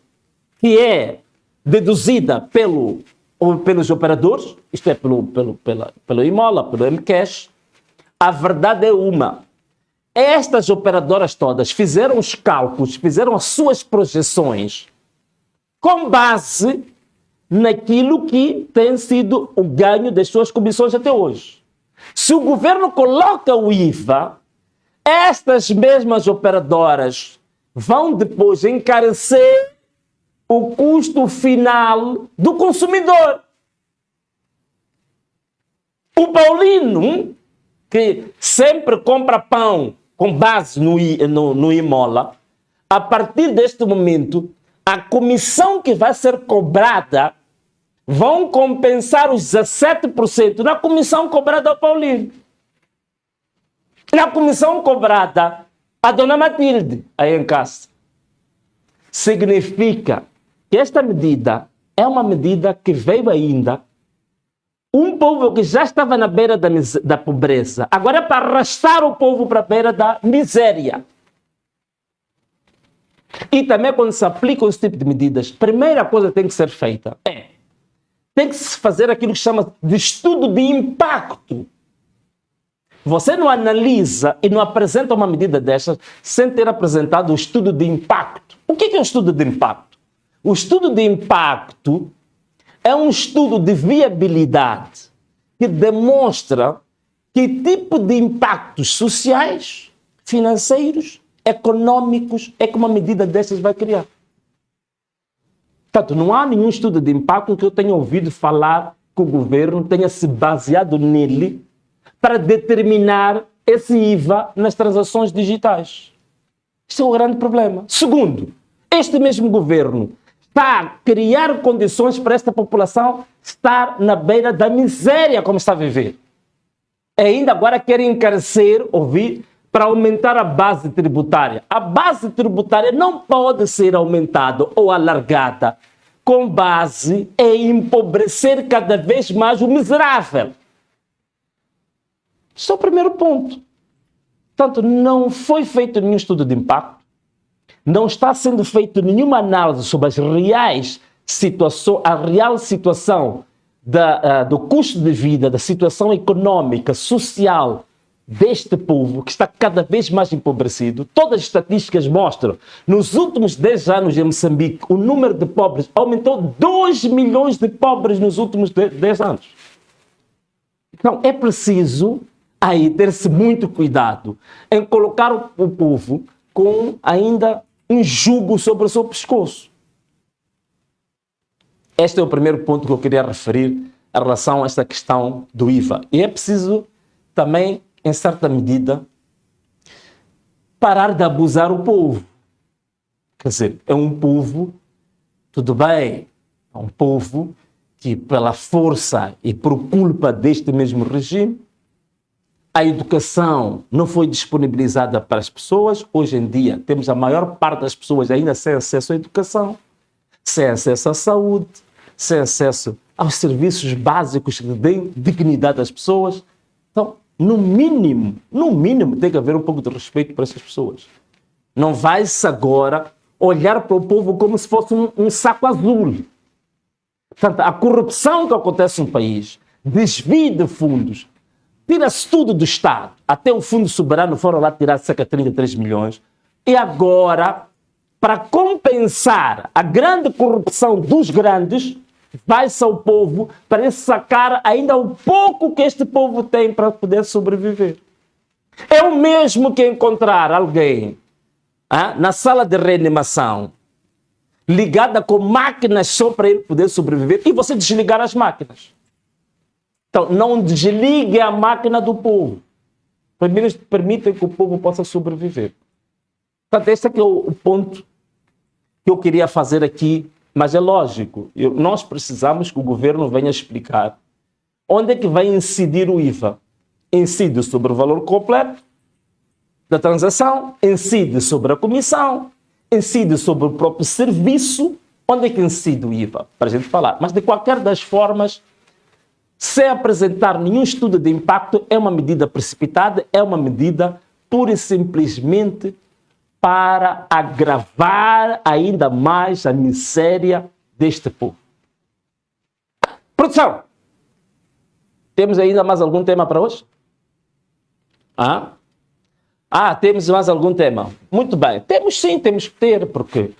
que é deduzida pelos operadores, isto é, pelo Imola, pelo Mcash, a verdade é uma. Estas operadoras todas fizeram os cálculos, fizeram as suas projeções com base naquilo que tem sido o ganho das suas comissões até hoje. Se o governo coloca o IVA, estas mesmas operadoras vão depois encarecer o custo final do consumidor. O paulino, que sempre compra pão com base no Imola, a partir deste momento, a comissão que vai ser cobrada vão compensar os 17% na comissão cobrada ao paulino. Na comissão cobrada à dona Matilde, aí em casa. Significa que esta medida é uma medida que veio ainda um povo que já estava na beira da pobreza, agora é para arrastar o povo para a beira da miséria. E também quando se aplicam esse tipo de medidas, a primeira coisa que tem que ser feita tem que se fazer aquilo que chama de estudo de impacto. Você não analisa e não apresenta uma medida destas sem ter apresentado o estudo de impacto. O que é o estudo de impacto? O estudo de impacto é um estudo de viabilidade que demonstra que tipo de impactos sociais, financeiros, econômicos é que uma medida destas vai criar. Portanto, não há nenhum estudo de impacto que eu tenha ouvido falar que o governo tenha se baseado nele para determinar esse IVA nas transações digitais. Isso é o grande problema. Segundo, este mesmo governo está a criar condições para esta população estar na beira da miséria como está a viver. Ainda agora querem encarecer, para aumentar a base tributária. A base tributária não pode ser aumentada ou alargada com base em empobrecer cada vez mais o miserável. Este é o primeiro ponto. Portanto, não foi feito nenhum estudo de impacto, não está sendo feita nenhuma análise sobre as reais situações, a real situação do custo de vida, da situação econômica, social deste povo que está cada vez mais empobrecido. Todas as estatísticas mostram, nos últimos 10 anos em Moçambique, o número de pobres aumentou 2 milhões de pobres nos últimos 10 anos. Então é preciso aí ter-se muito cuidado em colocar o povo com ainda um jugo sobre o seu pescoço. Este é o primeiro ponto que eu queria referir em relação a esta questão do IVA. E é preciso também, em certa medida, parar de abusar o povo. Quer dizer, é um povo, tudo bem, é um povo que pela força e por culpa deste mesmo regime, a educação não foi disponibilizada para as pessoas. Hoje em dia temos a maior parte das pessoas ainda sem acesso à educação, sem acesso à saúde, sem acesso aos serviços básicos que dêem dignidade às pessoas. Então, no mínimo, tem que haver um pouco de respeito para essas pessoas. Não vai-se agora olhar para o povo como se fosse um saco azul. Portanto, a corrupção que acontece no país, desvio de fundos, tira-se tudo do Estado. Até o Fundo Soberano foram lá tirar cerca de 33 milhões. E agora, para compensar a grande corrupção dos grandes, vai-se ao povo para sacar ainda o pouco que este povo tem para poder sobreviver. É o mesmo que encontrar alguém na sala de reanimação ligada com máquinas só para ele poder sobreviver e você desligar as máquinas. Então, não desligue a máquina do povo. Primeiro, permitam que o povo possa sobreviver. Portanto, esse é o ponto que eu queria fazer aqui, mas é lógico. Nós precisamos que o governo venha explicar onde é que vai incidir o IVA. Incide sobre o valor completo da transação, incide sobre a comissão, incide sobre o próprio serviço. Onde é que incide o IVA? Para a gente falar. Mas, de qualquer das formas, sem apresentar nenhum estudo de impacto, é uma medida precipitada, é uma medida pura e simplesmente para agravar ainda mais a miséria deste povo. Produção! Temos ainda mais algum tema para hoje? Temos mais algum tema? Muito bem. Temos sim, temos que ter, porque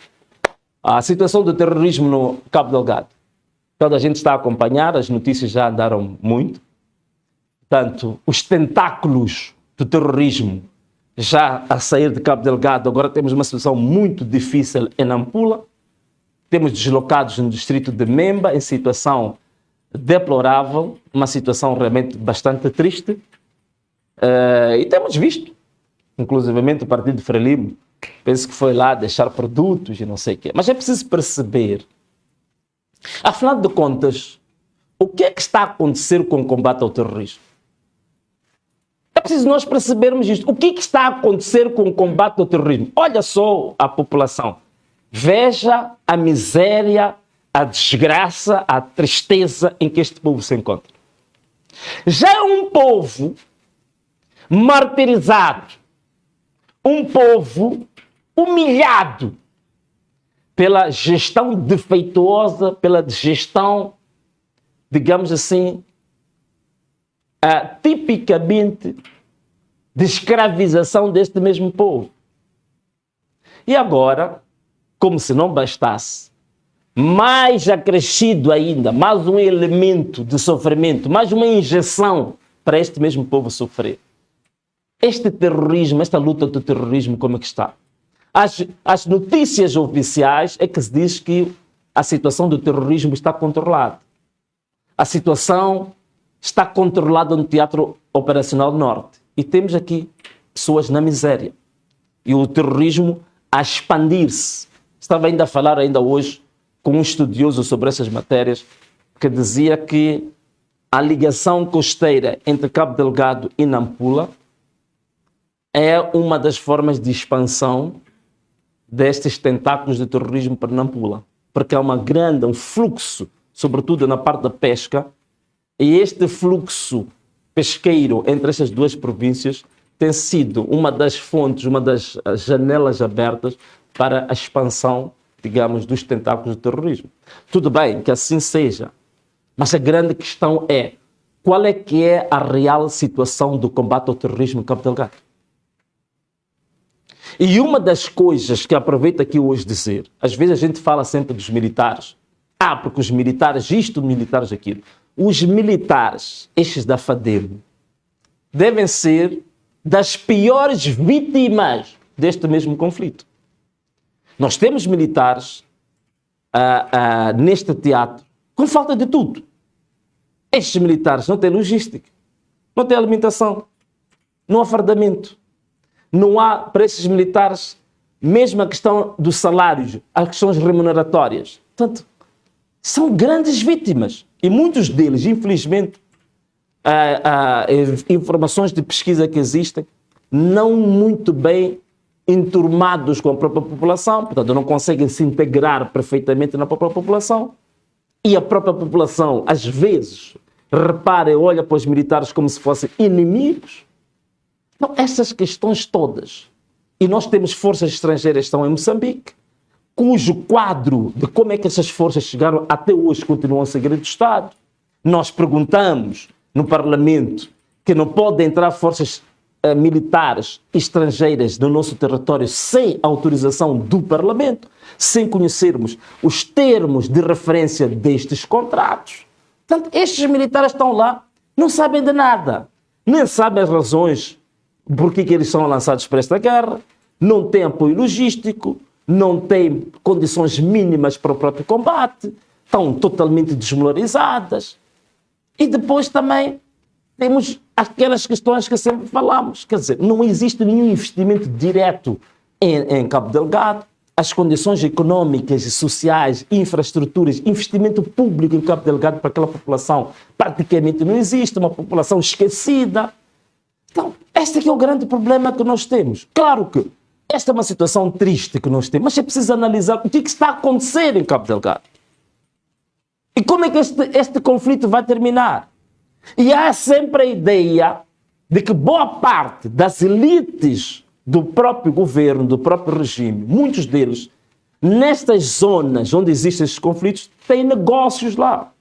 a situação do terrorismo no Cabo Delgado, toda a gente está a acompanhar, as notícias já andaram muito. Portanto, os tentáculos do terrorismo já a sair de Cabo Delgado. Agora temos uma situação muito difícil em Nampula. Temos deslocados no distrito de Memba em situação deplorável, uma situação realmente bastante triste. E temos visto, inclusivamente o partido de Frelimo, penso que foi lá deixar produtos e não sei o quê. Mas é preciso perceber, afinal de contas, o que é que está a acontecer com o combate ao terrorismo? É preciso nós percebermos isto. O que é que está a acontecer com o combate ao terrorismo? Olha só a população. Veja a miséria, a desgraça, a tristeza em que este povo se encontra. Já é um povo martirizado, um povo humilhado pela gestão defeituosa, pela gestão, digamos assim, tipicamente de escravização deste mesmo povo. E agora, como se não bastasse, mais acrescido ainda, mais um elemento de sofrimento, mais uma injeção para este mesmo povo sofrer. Este terrorismo, esta luta do terrorismo, como é que está? As notícias oficiais é que se diz que a situação do terrorismo está controlada. A situação está controlada no Teatro Operacional Norte. E temos aqui pessoas na miséria. E o terrorismo a expandir-se. Estava ainda a falar ainda hoje com um estudioso sobre essas matérias que dizia que a ligação costeira entre Cabo Delgado e Nampula é uma das formas de expansão destes tentáculos de terrorismo para Nampula. Porque há um fluxo, sobretudo na parte da pesca, e este fluxo pesqueiro entre estas duas províncias tem sido uma das fontes, uma das janelas abertas para a expansão, digamos, dos tentáculos do terrorismo. Tudo bem que assim seja, mas a grande questão é qual é que é a real situação do combate ao terrorismo em Cabo Delgado. E uma das coisas que aproveito aqui hoje dizer, às vezes a gente fala sempre dos militares. Porque os militares isto, militares aquilo. Os militares, estes da FADEM, devem ser das piores vítimas deste mesmo conflito. Nós temos militares neste teatro com falta de tudo. Estes militares não têm logística, não têm alimentação, não há fardamento. Não há para esses militares, mesmo a questão dos salários, as questões remuneratórias. Portanto, são grandes vítimas. E muitos deles, infelizmente, informações de pesquisa que existem, não muito bem enturmados com a própria população, portanto, não conseguem se integrar perfeitamente na própria população. E a própria população, às vezes, repara e olha para os militares como se fossem inimigos. Então, essas questões todas. E nós temos forças estrangeiras que estão em Moçambique, cujo quadro de como é que essas forças chegaram até hoje continuam a segredo do Estado. Nós perguntamos no Parlamento que não podem entrar forças militares estrangeiras no nosso território sem autorização do Parlamento, sem conhecermos os termos de referência destes contratos. Portanto, estes militares estão lá, não sabem de nada, nem sabem as razões por que eles são lançados para esta guerra, não têm apoio logístico, não têm condições mínimas para o próprio combate, estão totalmente desmoralizadas. E depois também temos aquelas questões que sempre falamos, quer dizer, não existe nenhum investimento direto em Cabo Delgado, as condições económicas e sociais, infraestruturas, investimento público em Cabo Delgado para aquela população praticamente não existe, uma população esquecida. Então, este aqui é o grande problema que nós temos. Claro que esta é uma situação triste que nós temos, mas é preciso analisar o que está a acontecer em Cabo Delgado. E como é que este conflito vai terminar? E há sempre a ideia de que boa parte das elites do próprio governo, do próprio regime, muitos deles, nestas zonas onde existem esses conflitos, têm negócios lá.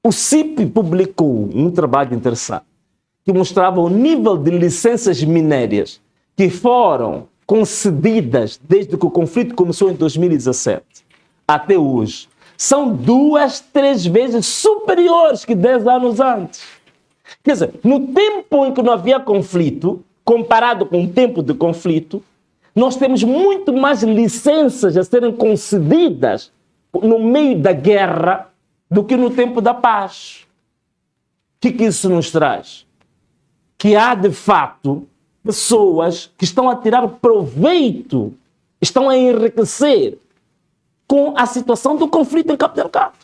O CIP publicou um trabalho interessante que mostrava o nível de licenças minérias que foram concedidas desde que o conflito começou em 2017 até hoje. São 2, 3 vezes superiores que 10 anos antes. Quer dizer, no tempo em que não havia conflito, comparado com o tempo de conflito, nós temos muito mais licenças a serem concedidas no meio da guerra do que no tempo da paz. O que isso nos traz? Que há, de fato, pessoas que estão a tirar proveito, estão a enriquecer com a situação do conflito em Cabo Delgado.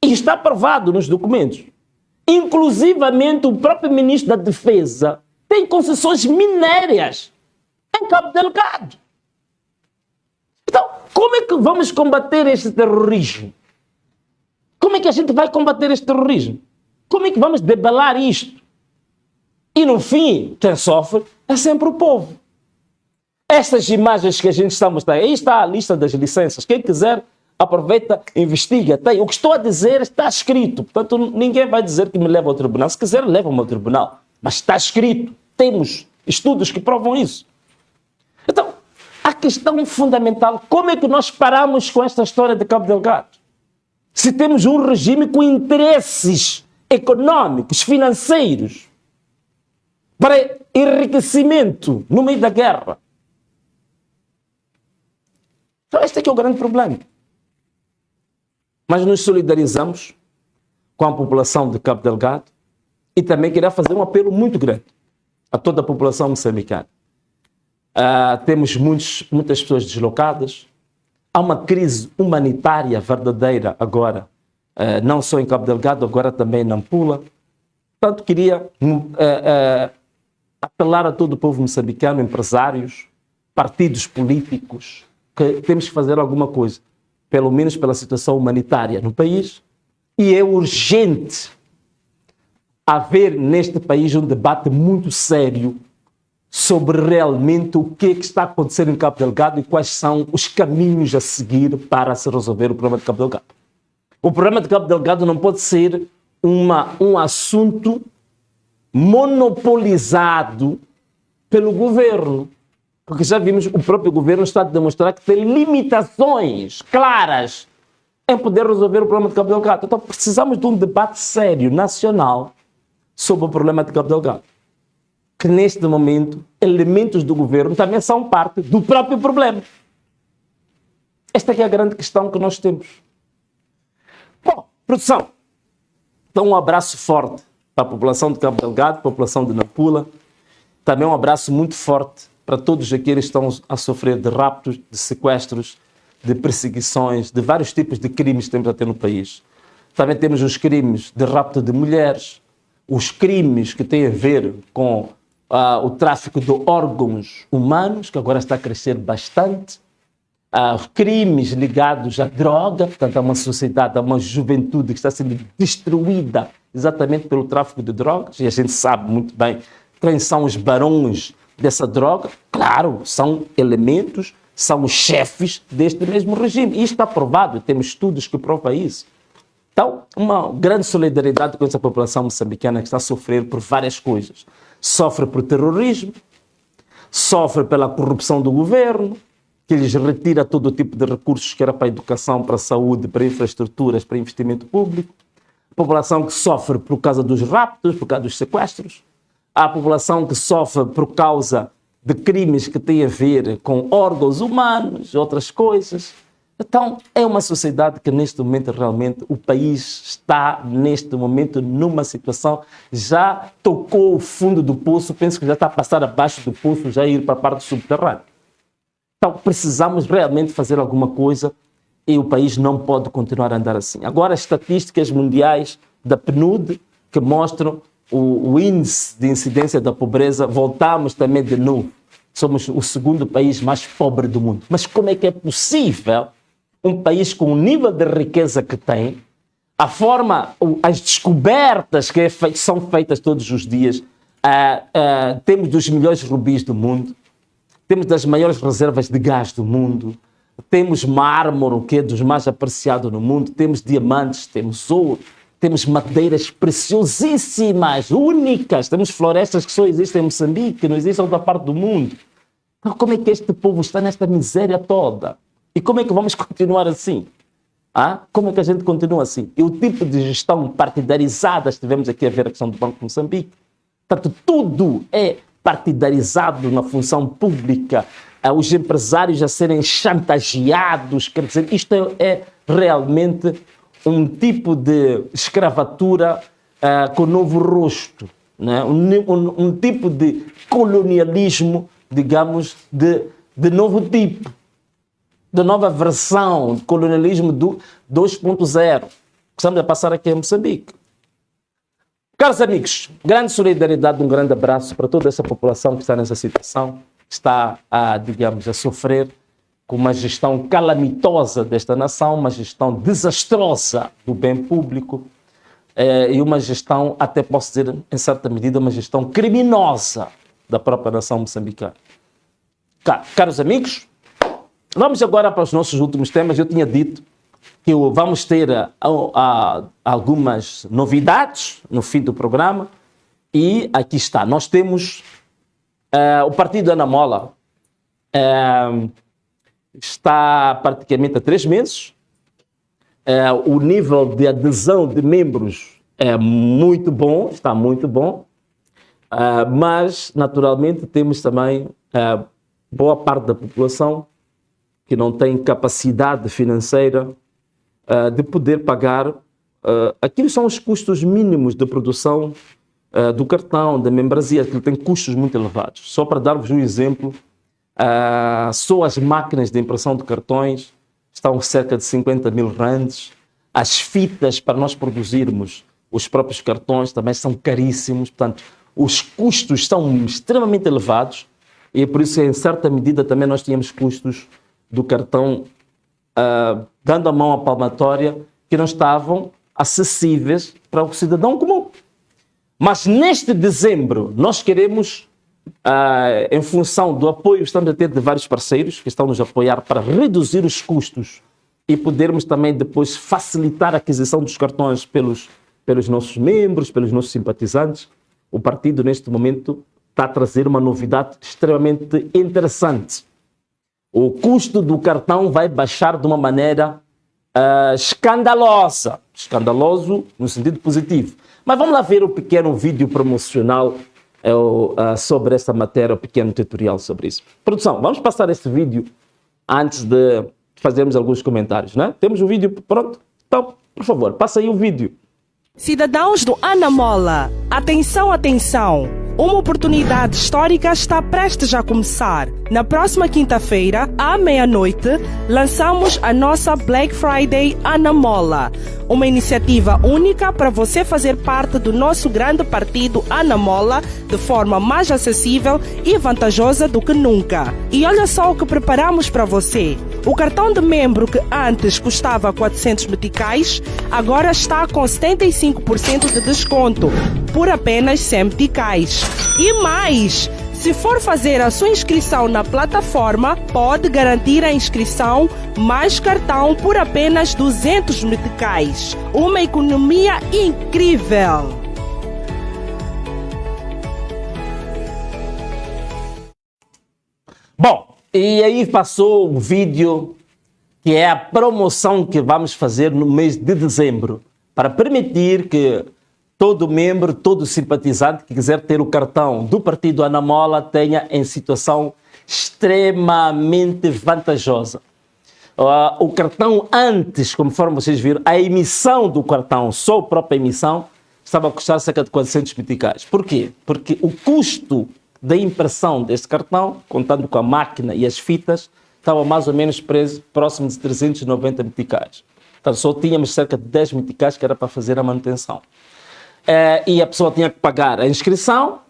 E está provado nos documentos. Inclusivamente, o próprio ministro da Defesa tem concessões minérias em Cabo Delgado. Então, como é que vamos combater este terrorismo? Como é que a gente vai combater este terrorismo? Como é que vamos debelar isto? E no fim, quem sofre é sempre o povo. Estas imagens que a gente está a mostrar, aí está a lista das licenças. Quem quiser, aproveita, investiga. Tem. O que estou a dizer está escrito. Portanto, ninguém vai dizer que me leva ao tribunal. Se quiser, leva-me ao tribunal. Mas está escrito. Temos estudos que provam isso. Então, a questão fundamental, como é que nós paramos com esta história de Cabo Delgado? Se temos um regime com interesses econômicos, financeiros, para enriquecimento no meio da guerra. Então, este aqui é o grande problema. Mas nos solidarizamos com a população de Cabo Delgado e também queria fazer um apelo muito grande a toda a população moçambicana. Temos muitas pessoas deslocadas, há uma crise humanitária verdadeira agora, não só em Cabo Delgado, agora também em Nampula. Portanto, queria apelar a todo o povo moçambicano, empresários, partidos políticos, que temos que fazer alguma coisa, pelo menos pela situação humanitária no país, e é urgente haver neste país um debate muito sério sobre realmente o que está acontecendo em Cabo Delgado e quais são os caminhos a seguir para se resolver o problema de Cabo Delgado. O problema de Cabo Delgado não pode ser um assunto monopolizado pelo governo. Porque já vimos, o próprio governo está a demonstrar que tem limitações claras em poder resolver o problema de Cabo Delgado. Então precisamos de um debate sério, nacional, sobre o problema de Cabo Delgado. Que neste momento, elementos do governo também são parte do próprio problema. Esta é a grande questão que nós temos. Bom, produção, então um abraço forte para a população de Cabo Delgado, população de Nampula. Também um abraço muito forte para todos aqueles que estão a sofrer de raptos, de sequestros, de perseguições, de vários tipos de crimes que temos a ter no país. Também temos os crimes de rapto de mulheres, os crimes que têm a ver com o tráfico de órgãos humanos, que agora está a crescer bastante, os crimes ligados à droga, portanto, há uma sociedade, há uma juventude que está sendo destruída exatamente pelo tráfico de drogas, e a gente sabe muito bem quem são os barões dessa droga. Claro, são elementos, são os chefes deste mesmo regime. Isto está provado, temos estudos que provam isso. Então, uma grande solidariedade com essa população moçambicana que está a sofrer por várias coisas. Sofre por terrorismo, sofre pela corrupção do governo, que lhes retira todo o tipo de recursos que era para a educação, para a saúde, para infraestruturas, para investimento público. A população que sofre por causa dos raptos, por causa dos sequestros. Há a população que sofre por causa de crimes que têm a ver com órgãos humanos, outras coisas. Então, é uma sociedade que neste momento realmente o país está neste momento numa situação, já tocou o fundo do poço, penso que já está a passar abaixo do poço, já ir para a parte subterrânea. Então, precisamos realmente fazer alguma coisa e o país não pode continuar a andar assim. Agora, as estatísticas mundiais da PNUD que mostram o índice de incidência da pobreza, voltamos também de novo. Somos o segundo país mais pobre do mundo. Mas como é que é possível um país com o nível de riqueza que tem, a forma, as descobertas que são feitas todos os dias, temos dos melhores rubis do mundo, temos das maiores reservas de gás do mundo, temos mármore, que é dos mais apreciados no mundo, temos diamantes, temos ouro, temos madeiras preciosíssimas, únicas, temos florestas que só existem em Moçambique, que não existem em outra parte do mundo. Então como é que este povo está nesta miséria toda? E como é que vamos continuar assim? Como é que a gente continua assim? E o tipo de gestão partidarizada, estivemos aqui a ver a questão do Banco de Moçambique, portanto, tudo é partidarizado na função pública, os empresários a serem chantageados, quer dizer, isto é realmente um tipo de escravatura com novo rosto, né? Um tipo de colonialismo, digamos, de novo tipo, de nova versão, de colonialismo do 2.0, que estamos a passar aqui em Moçambique. Caros amigos, grande solidariedade, um grande abraço para toda essa população que está nessa situação, que está, digamos, a sofrer com uma gestão calamitosa desta nação, uma gestão desastrosa do bem público e uma gestão, até posso dizer, em certa medida, uma gestão criminosa da própria nação moçambicana. Caros amigos, vamos agora para os nossos últimos temas. Eu tinha dito que vamos ter algumas novidades no fim do programa e aqui está. Nós temos o Partido Ana Mola, está praticamente há 3 meses. O nível de adesão de membros é muito bom, está muito bom, mas naturalmente temos também boa parte da população que não tem capacidade financeira de poder pagar aquilo são os custos mínimos de produção do cartão, da membresia, que tem custos muito elevados. Só para dar-vos um exemplo, só as máquinas de impressão de cartões estão cerca de 50 mil rands. As fitas para nós produzirmos os próprios cartões também são caríssimos. Portanto, os custos são extremamente elevados e é por isso que, em certa medida, também nós tínhamos custos do cartão dando a mão à palmatória que não estavam acessíveis para o cidadão comum. Mas neste dezembro nós queremos, em função do apoio que estamos a ter de vários parceiros que estão nos a apoiar para reduzir os custos e podermos também depois facilitar a aquisição dos cartões pelos pelos nossos membros, pelos nossos simpatizantes, o partido neste momento está a trazer uma novidade extremamente interessante. O custo do cartão vai baixar de uma maneira escandalosa. Escandaloso no sentido positivo. Mas vamos lá ver o pequeno vídeo promocional sobre essa matéria, o pequeno tutorial sobre isso. Produção, vamos passar esse vídeo antes de fazermos alguns comentários, né? Temos o vídeo pronto? Então, por favor, passa aí o vídeo. Cidadãos do Anamola, atenção, atenção! Uma oportunidade histórica está prestes a começar. Na próxima quinta-feira, à meia-noite, lançamos a nossa Black Friday Anamola, uma iniciativa única para você fazer parte do nosso grande partido Anamola de forma mais acessível e vantajosa do que nunca. E olha só o que preparamos para você. O cartão de membro que antes custava 400 meticais, agora está com 75% de desconto, por apenas 100 meticais. E mais, se for fazer a sua inscrição na plataforma, pode garantir a inscrição mais cartão por apenas 200 meticais. Uma economia incrível! Bom, e aí passou o vídeo que é a promoção que vamos fazer no mês de dezembro para permitir que todo membro, todo simpatizante que quiser ter o cartão do partido Anamola tenha em situação extremamente vantajosa. O cartão antes, conforme vocês viram, a emissão do cartão, só a própria emissão, estava a custar cerca de 400 meticais. Por quê? Porque o custo da impressão deste cartão, contando com a máquina e as fitas, estava mais ou menos próximo de 390 meticais. Então só tínhamos cerca de 10 meticais que era para fazer a manutenção. E a pessoa tinha que pagar a inscrição,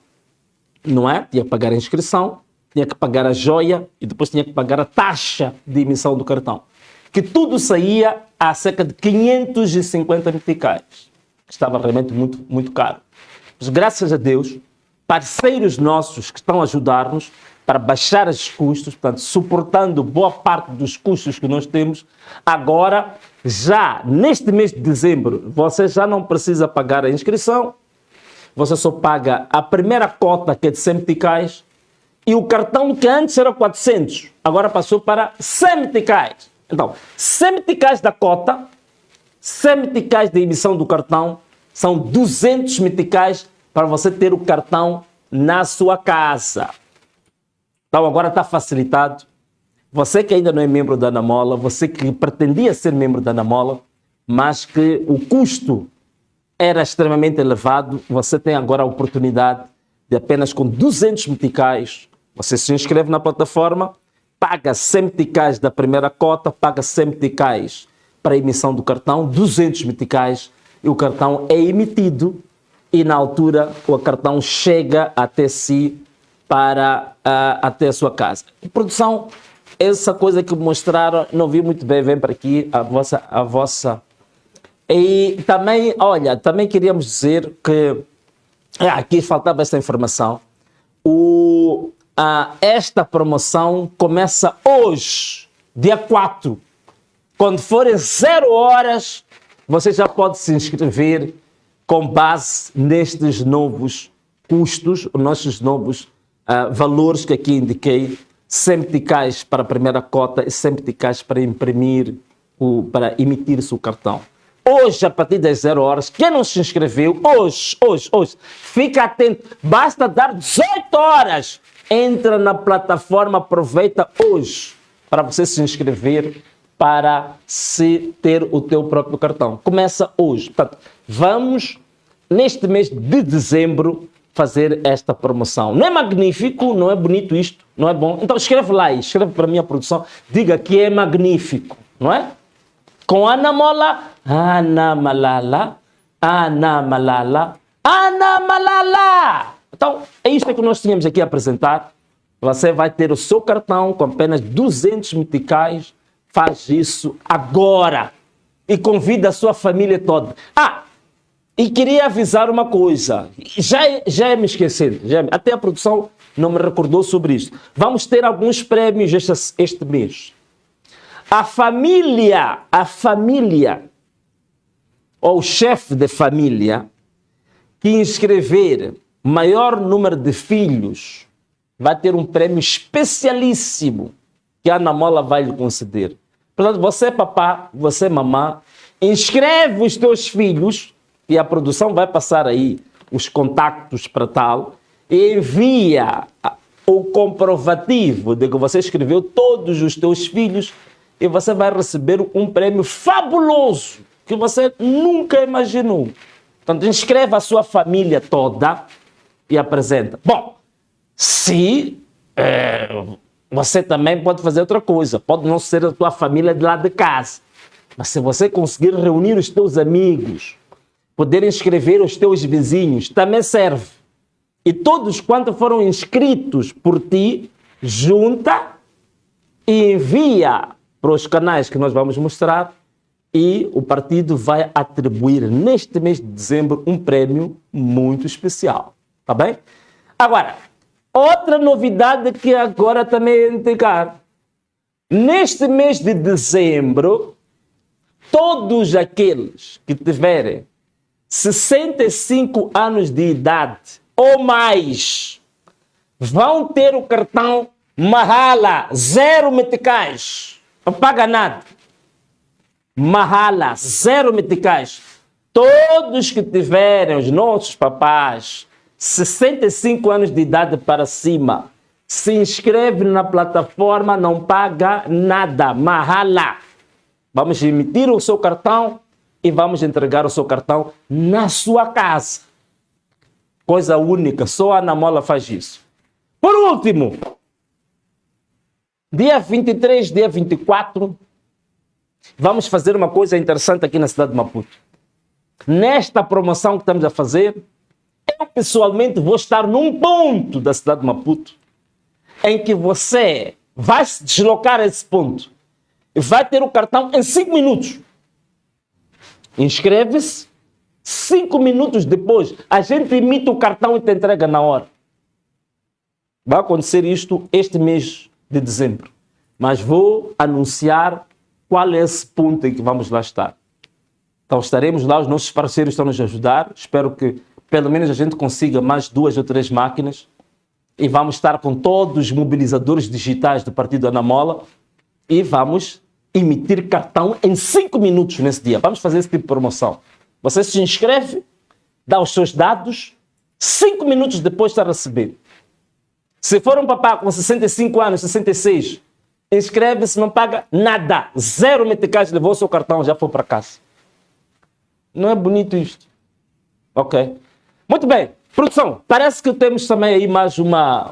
não é? Tinha que pagar a inscrição, tinha que pagar a joia e depois tinha que pagar a taxa de emissão do cartão. Que tudo saía a cerca de 550 meticais. Estava realmente muito, muito caro. Mas graças a Deus, parceiros nossos que estão a ajudar-nos para baixar esses custos, portanto, suportando boa parte dos custos que nós temos, agora, já neste mês de dezembro, você já não precisa pagar a inscrição, você só paga a primeira cota, que é de 100 meticais, e o cartão que antes era 400, agora passou para 100 meticais. Então, 100 meticais da cota, 100 meticais da emissão do cartão, são 200 meticais para você ter o cartão na sua casa. Então agora está facilitado. Você que ainda não é membro da Anamola, você que pretendia ser membro da Anamola, mas que o custo era extremamente elevado, você tem agora a oportunidade de apenas com 200 meticais, você se inscreve na plataforma, paga 100 meticais da primeira cota, paga 100 meticais para a emissão do cartão, 200 meticais, e o cartão é emitido e na altura o cartão chega até si até a sua casa. E, produção, essa coisa que mostraram, não vi muito bem, vem para aqui a vossa. E também, olha, também queríamos dizer que aqui faltava essa informação. Esta promoção começa hoje, dia 4. Quando forem 0 horas, você já pode se inscrever com base nestes novos custos, nossos novos valores que aqui indiquei, 100 meticais para a primeira cota e 100 meticais para para emitir-se o cartão. Hoje, a partir das 0 horas, quem não se inscreveu, hoje, fica atento, basta dar 18 horas, entra na plataforma, aproveita hoje para você se inscrever para se ter o teu próprio cartão. Começa hoje. Portanto, vamos, neste mês de dezembro, fazer esta promoção. Não é magnífico? Não é bonito isto? Não é bom? Então escreve lá aí, escreve para a minha produção, diga que é magnífico, não é? Com Anamola, Anamalala, Anamalala, Anamalala. Então, é isto que nós tínhamos aqui a apresentar. Você vai ter o seu cartão com apenas 200 meticais. Faz isso agora e convida a sua família toda. E queria avisar uma coisa, já me esquecendo, até a produção não me recordou sobre isso. Vamos ter alguns prémios este mês. A família, ou chefe de família que inscrever maior número de filhos vai ter um prêmio especialíssimo que a Ana Mola vai lhe conceder. Portanto, você papá, você mamã, inscreve os teus filhos e a produção vai passar aí os contactos para tal e envia o comprovativo de que você escreveu todos os teus filhos e você vai receber um prêmio fabuloso que você nunca imaginou. Portanto, inscreve a sua família toda e apresenta. Bom, se você também pode fazer outra coisa, pode não ser a tua família de lá de casa, mas se você conseguir reunir os teus amigos, poder inscrever os teus vizinhos, também serve. E todos quantos foram inscritos por ti, junta e envia para os canais que nós vamos mostrar e o partido vai atribuir neste mês de dezembro um prêmio muito especial. Tá bem? Agora, outra novidade que agora também é indicar. Neste mês de dezembro, todos aqueles que tiverem 65 anos de idade ou mais vão ter o cartão Mahala, 0 meticais. Não paga nada. Mahala, 0 meticais. Todos que tiverem, os nossos papás, 65 anos de idade para cima, se inscreve na plataforma, não paga nada. Mahala. Vamos emitir o seu cartão e vamos entregar o seu cartão na sua casa. Coisa única, só a Ana Mola faz isso. Por último, dia 23, dia 24, vamos fazer uma coisa interessante aqui na cidade de Maputo. Nesta promoção que estamos a fazer, eu pessoalmente vou estar num ponto da cidade de Maputo em que você vai se deslocar a esse ponto e vai ter o cartão em 5 minutos. Inscreve-se, 5 minutos depois, a gente emite o cartão e te entrega na hora. Vai acontecer isto este mês de dezembro. Mas vou anunciar qual é esse ponto em que vamos lá estar. Então estaremos lá, os nossos parceiros estão nos ajudar. Espero que pelo menos a gente consiga mais 2 ou 3 máquinas. E vamos estar com todos os mobilizadores digitais do Partido Ana Mola. E vamos emitir cartão em 5 minutos nesse dia. Vamos fazer esse tipo de promoção. Você se inscreve, dá os seus dados, 5 minutos depois está a receber. Se for um papá com 65 anos, 66, inscreve-se, não paga nada. 0 meticais, levou o seu cartão, já foi para casa. Não é bonito isto? Ok. Muito bem. Produção, parece que temos também aí mais uma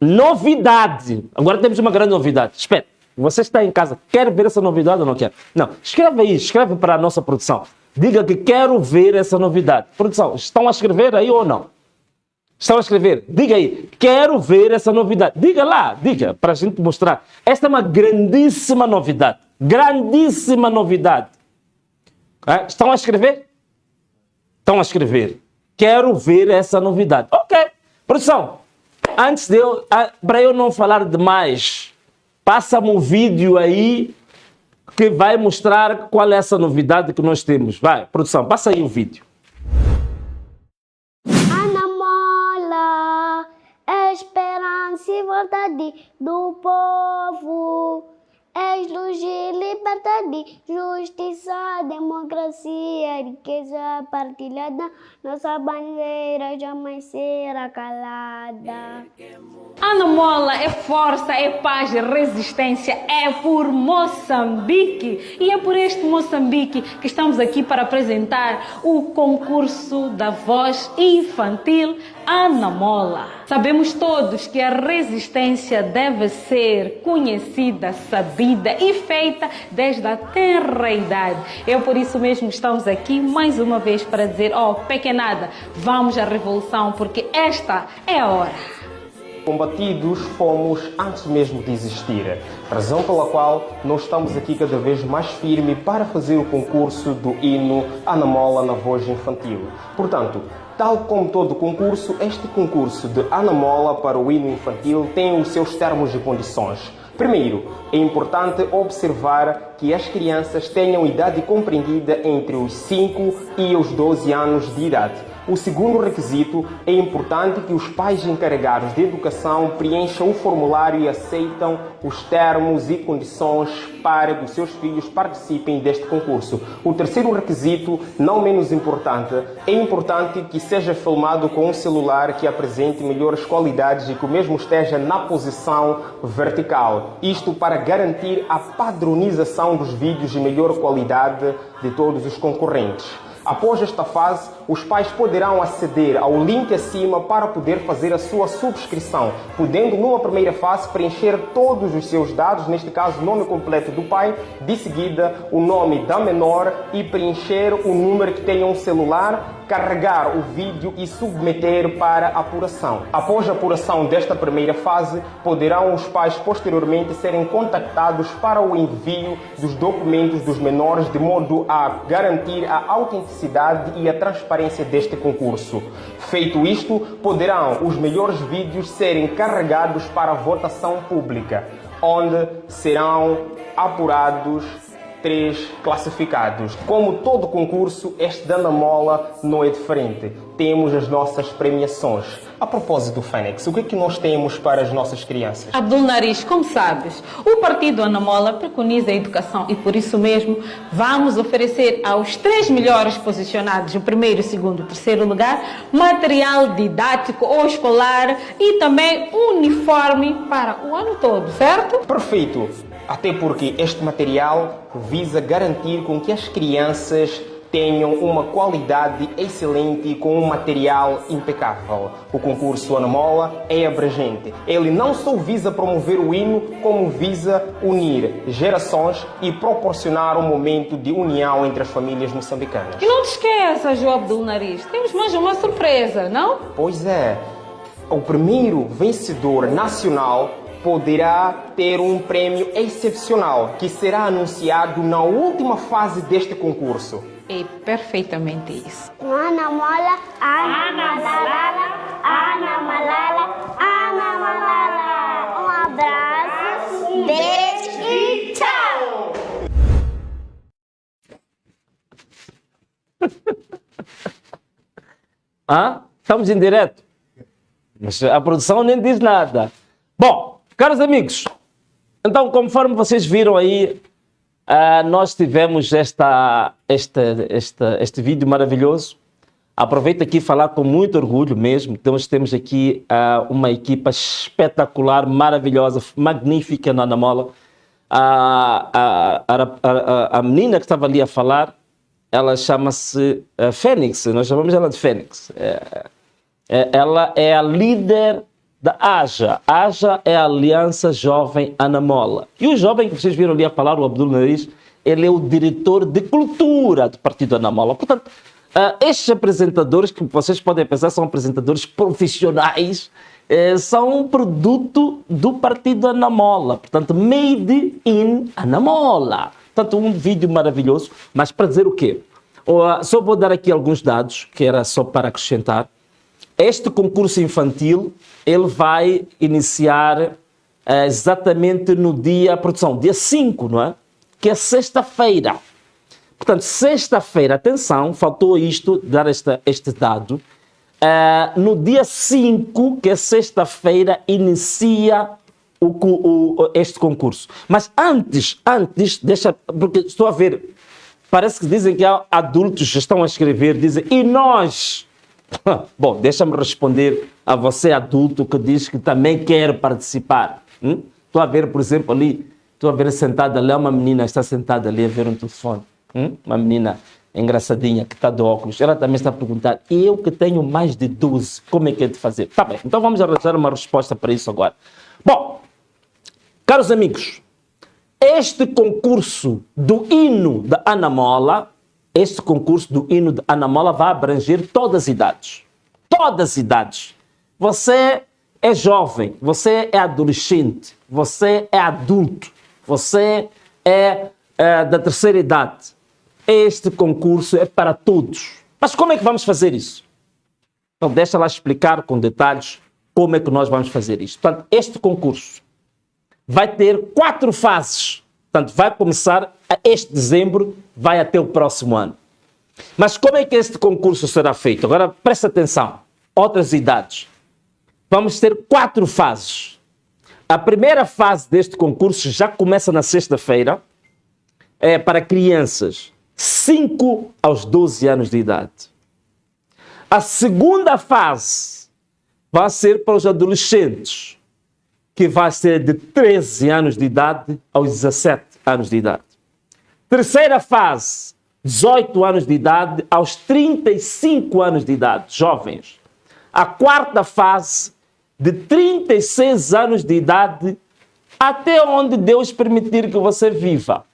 novidade. Agora temos uma grande novidade. Espera. Você está em casa, quer ver essa novidade ou não quer? Não, escreve aí, escreve para a nossa produção. Diga que quero ver essa novidade. Produção, estão a escrever aí ou não? Estão a escrever? Diga aí, quero ver essa novidade. Diga lá, diga, para a gente mostrar. Esta é uma grandíssima novidade. Grandíssima novidade. Estão a escrever? Estão a escrever. Quero ver essa novidade. Ok, produção, antes de para eu não falar demais, passa-me um vídeo aí que vai mostrar qual é essa novidade que nós temos. Vai, produção, passa aí o vídeo. Ana Mola, esperança e vontade do povo. És luz de liberdade, justiça, democracia, riqueza partilhada. Nossa bandeira jamais será calada. Ana Mola é força, é paz, é resistência, é por Moçambique. E é por este Moçambique que estamos aqui para apresentar o concurso da voz infantil Ana Mola. Sabemos todos que a resistência deve ser conhecida, sabida e feita desde a tenra idade. É por isso mesmo que estamos aqui mais uma vez para dizer, pequenada, vamos à revolução, porque esta é a hora. Combatidos fomos antes mesmo de existir, razão pela qual nós estamos aqui cada vez mais firme para fazer o concurso do hino Ana Mola na voz infantil. Portanto, tal como todo concurso, este concurso de Ana Mola para o hino infantil tem os seus termos e condições. Primeiro, é importante observar que as crianças tenham idade compreendida entre os 5 e os 12 anos de idade. O segundo requisito é importante que os pais encarregados de educação preencham o formulário e aceitam os termos e condições para que os seus filhos participem deste concurso. O terceiro requisito, não menos importante, é importante que seja filmado com um celular que apresente melhores qualidades e que o mesmo esteja na posição vertical. Isto para garantir a padronização dos vídeos de melhor qualidade de todos os concorrentes. Após esta fase, os pais poderão aceder ao link acima para poder fazer a sua subscrição, podendo numa primeira fase preencher todos os seus dados, neste caso o nome completo do pai, de seguida o nome da menor e preencher o número que tenha um celular, carregar o vídeo e submeter para apuração. Após a apuração desta primeira fase, poderão os pais posteriormente serem contactados para o envio dos documentos dos menores de modo a garantir a autenticidade e a transparência deste concurso. Feito isto, poderão os melhores vídeos serem carregados para votação pública, onde serão apurados 3 classificados. Como todo concurso, este da Ana Mola não é diferente. Temos as nossas premiações. A propósito, Fênix, o que é que nós temos para as nossas crianças? Abdul Nariz, como sabes, o Partido Ana Mola preconiza a educação e por isso mesmo vamos oferecer aos 3 melhores posicionados, o primeiro, segundo e terceiro lugar, material didático ou escolar e também uniforme para o ano todo, certo? Perfeito! Até porque este material visa garantir com que as crianças tenham uma qualidade excelente e com um material impecável. O concurso Ana Mola é abrangente. Ele não só visa promover o hino, como visa unir gerações e proporcionar um momento de união entre as famílias moçambicanas. E não te esqueças, João Abdul Nariz, temos mais uma surpresa, não? Pois é, o primeiro vencedor nacional poderá ter um prêmio excepcional que será anunciado na última fase deste concurso. É perfeitamente isso. Ana Mola, Ana Malala, Ana Malala, Ana Malala. Um abraço, beijo e tchau! Estamos em direto. Mas a produção nem diz nada. Bom, caros amigos, então conforme vocês viram aí, nós tivemos este vídeo maravilhoso. Aproveito aqui falar com muito orgulho mesmo. Então, temos aqui uma equipa espetacular, maravilhosa, magnífica na Ana Mola. A menina que estava ali a falar, ela chama-se Fênix, nós chamamos ela de Fênix. Ela é a líder da AJA. AJA é a Aliança Jovem Ana Mola. E o jovem que vocês viram ali a falar, o Abdul Nariz, ele é o diretor de cultura do Partido Ana Mola. Portanto, estes apresentadores, que vocês podem pensar, são apresentadores profissionais, são um produto do Partido Ana Mola. Portanto, made in Ana Mola. Portanto, um vídeo maravilhoso. Mas para dizer o quê? Só vou dar aqui alguns dados, que era só para acrescentar. Este concurso infantil, ele vai iniciar exatamente no dia 5, não é? Que é sexta-feira. Portanto, sexta-feira, atenção, faltou isto, dar este dado. No dia 5, que é sexta-feira, inicia este concurso. Mas antes, deixa, porque estou a ver, parece que dizem que há adultos que estão a escrever, dizem, e nós? Bom, deixa-me responder a você, adulto, que diz que também quer participar. Estou a ver, por exemplo, ali, estou a ver sentada ali, uma menina está sentada ali a ver um telefone. Uma menina engraçadinha que está de óculos. Ela também está a perguntar, eu que tenho mais de 12, como é que é de fazer? Tá bem, então vamos arranjar uma resposta para isso agora. Bom, caros amigos, este concurso do hino da Ana Mola, este concurso do hino de Ana Mola vai abranger todas as idades. Todas as idades. Você é jovem, você é adolescente, você é adulto, você é da terceira idade. Este concurso é para todos. Mas como é que vamos fazer isso? Então deixa lá explicar com detalhes como é que nós vamos fazer isso. Portanto, este concurso vai ter 4 fases. Portanto, vai começar este dezembro, vai até o próximo ano. Mas como é que este concurso será feito? Agora, presta atenção. Outras idades. Vamos ter 4 fases. A primeira fase deste concurso já começa na sexta-feira, é para crianças 5 aos 12 anos de idade. A segunda fase vai ser para os adolescentes, que vai ser de 13 anos de idade aos 17 anos de idade. Terceira fase, 18 anos de idade aos 35 anos de idade, jovens. A quarta fase, de 36 anos de idade até onde Deus permitir que você viva.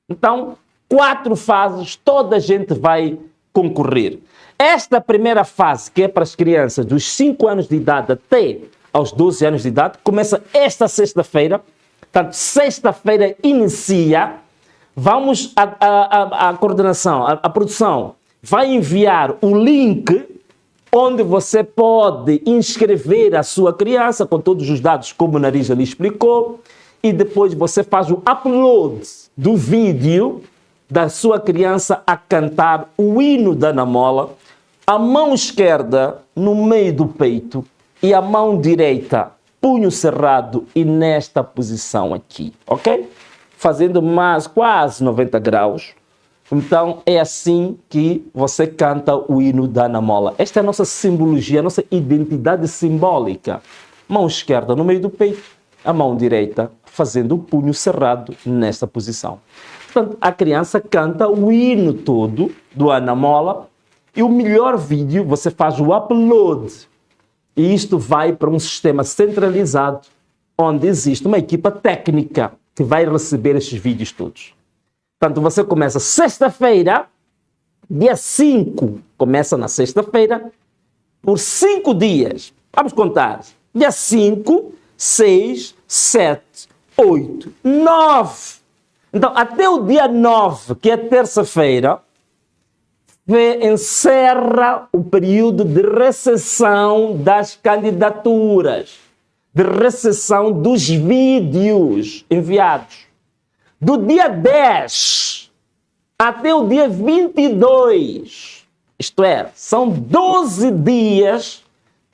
Então, 4 fases, toda a gente vai concorrer. Esta primeira fase, que é para as crianças dos 5 anos de idade até aos 12 anos de idade, começa esta sexta-feira. Portanto, sexta-feira inicia. Vamos, a coordenação, a produção vai enviar o link onde você pode inscrever a sua criança com todos os dados, como o Nariz lhe explicou, e depois você faz o upload do vídeo da sua criança a cantar o hino da Ana Mola, a mão esquerda no meio do peito e a mão direita, punho cerrado e nesta posição aqui, ok? Fazendo mais quase 90 graus. Então, é assim que você canta o hino da Ana Mola. Esta é a nossa simbologia, a nossa identidade simbólica. Mão esquerda no meio do peito, a mão direita fazendo o punho cerrado nesta posição. Portanto, a criança canta o hino todo do Ana Mola e o melhor vídeo você faz o upload. E isto vai para um sistema centralizado, onde existe uma equipa técnica que vai receber estes vídeos todos. Portanto, você começa sexta-feira, dia 5, começa na sexta-feira, por 5 dias. Vamos contar. Dia 5, 6, 7, 8, 9. Então, até o dia 9, que é terça-feira, encerra o período de recepção das candidaturas, de recepção dos vídeos enviados. Do dia 10 até o dia 22, isto é, são 12 dias,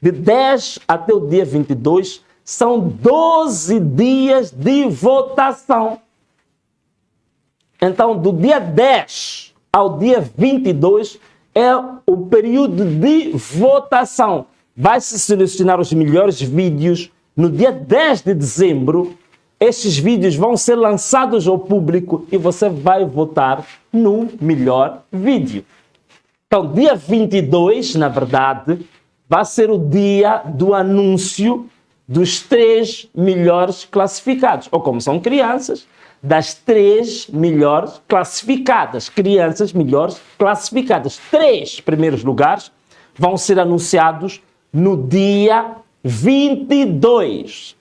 de 10 até o dia 22, são 12 dias de votação. Então, do dia 10 ao dia 22 é o período de votação. Vai-se selecionar os melhores vídeos. No dia 10 de dezembro, estes vídeos vão ser lançados ao público e você vai votar no melhor vídeo. Então, dia 22, na verdade, vai ser o dia do anúncio dos 3 melhores classificados. Ou como são crianças, das 3 melhores classificadas. Crianças melhores classificadas. 3 primeiros lugares vão ser anunciados no dia 22.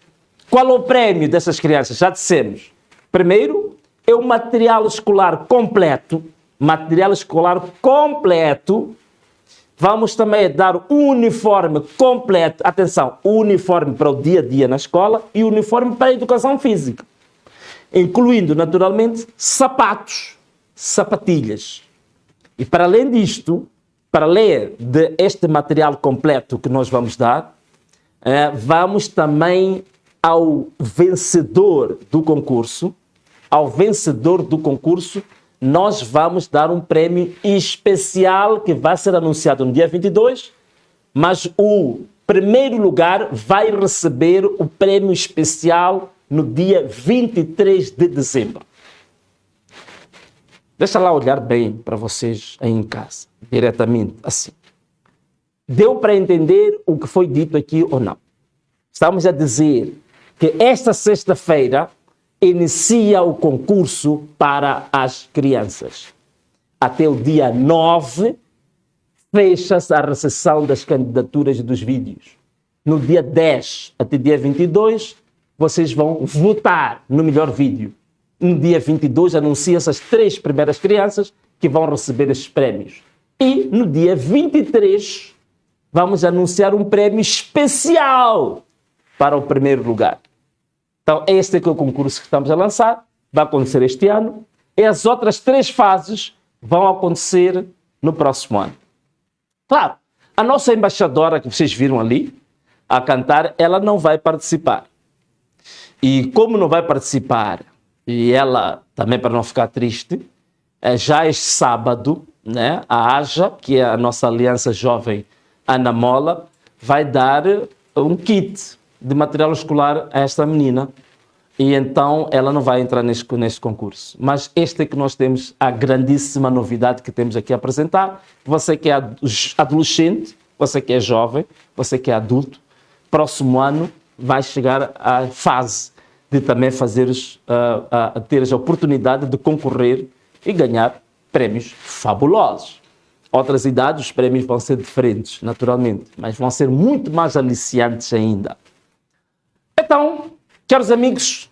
Qual é o prêmio dessas crianças? Já dissemos. Primeiro, é o material escolar completo. Material escolar completo. Vamos também dar o uniforme completo. Atenção, o uniforme para o dia a dia na escola e o uniforme para a educação física. Incluindo, naturalmente, sapatos, sapatilhas. E para além disto, para além deste material completo que nós vamos dar, vamos também ao vencedor do concurso, nós vamos dar um prêmio especial que vai ser anunciado no dia 22, mas o primeiro lugar vai receber o prêmio especial no dia 23 de dezembro. Deixa lá olhar bem para vocês aí em casa, diretamente assim. Deu para entender o que foi dito aqui ou não? Estamos a dizer que esta sexta-feira inicia o concurso para as crianças. Até o dia 9, fecha-se a recepção das candidaturas e dos vídeos. No dia 10 até dia 22, vocês vão votar no melhor vídeo. No dia 22, anuncia-se as 3 primeiras crianças que vão receber esses prémios. E no dia 23, vamos anunciar um prémio especial para o primeiro lugar. Então, este é o concurso que estamos a lançar. vai acontecer este ano e as outras 3 fases vão acontecer no próximo ano. Claro, a nossa embaixadora que vocês viram ali a cantar, ela não vai participar. E como não vai participar, e ela também para não ficar triste, já este sábado, né, a AJA, que é a nossa Aliança Jovem Ana Mola, vai dar um kit de material escolar a esta menina. E então ela não vai entrar neste concurso. Mas este é que nós temos a grandíssima novidade que temos aqui a apresentar. Você que é adolescente, você que é jovem, você que é adulto, próximo ano vai chegar à fase de também ter a oportunidade de concorrer e ganhar prêmios fabulosos. Outras idades, os prêmios vão ser diferentes, naturalmente, mas vão ser muito mais aliciantes ainda. Então, caros amigos,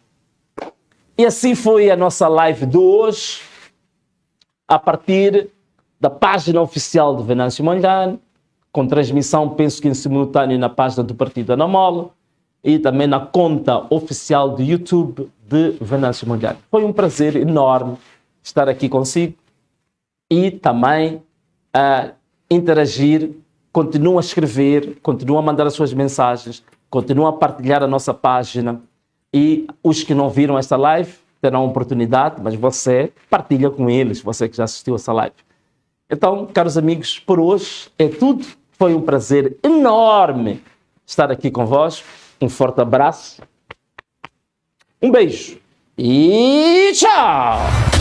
e assim foi a nossa live de hoje, a partir da página oficial de Venâncio Mondlane, com transmissão, penso que em simultâneo na página do Partido Ana Mola e também na conta oficial do YouTube de Venâncio Mondlane. Foi um prazer enorme estar aqui consigo e também interagir. Continua a escrever, continua a mandar as suas mensagens, continua a partilhar a nossa página e os que não viram esta live terão oportunidade, mas você partilha com eles, você que já assistiu essa live. Então, caros amigos, por hoje é tudo. Foi um prazer enorme estar aqui convosco. Um forte abraço, um beijo e tchau!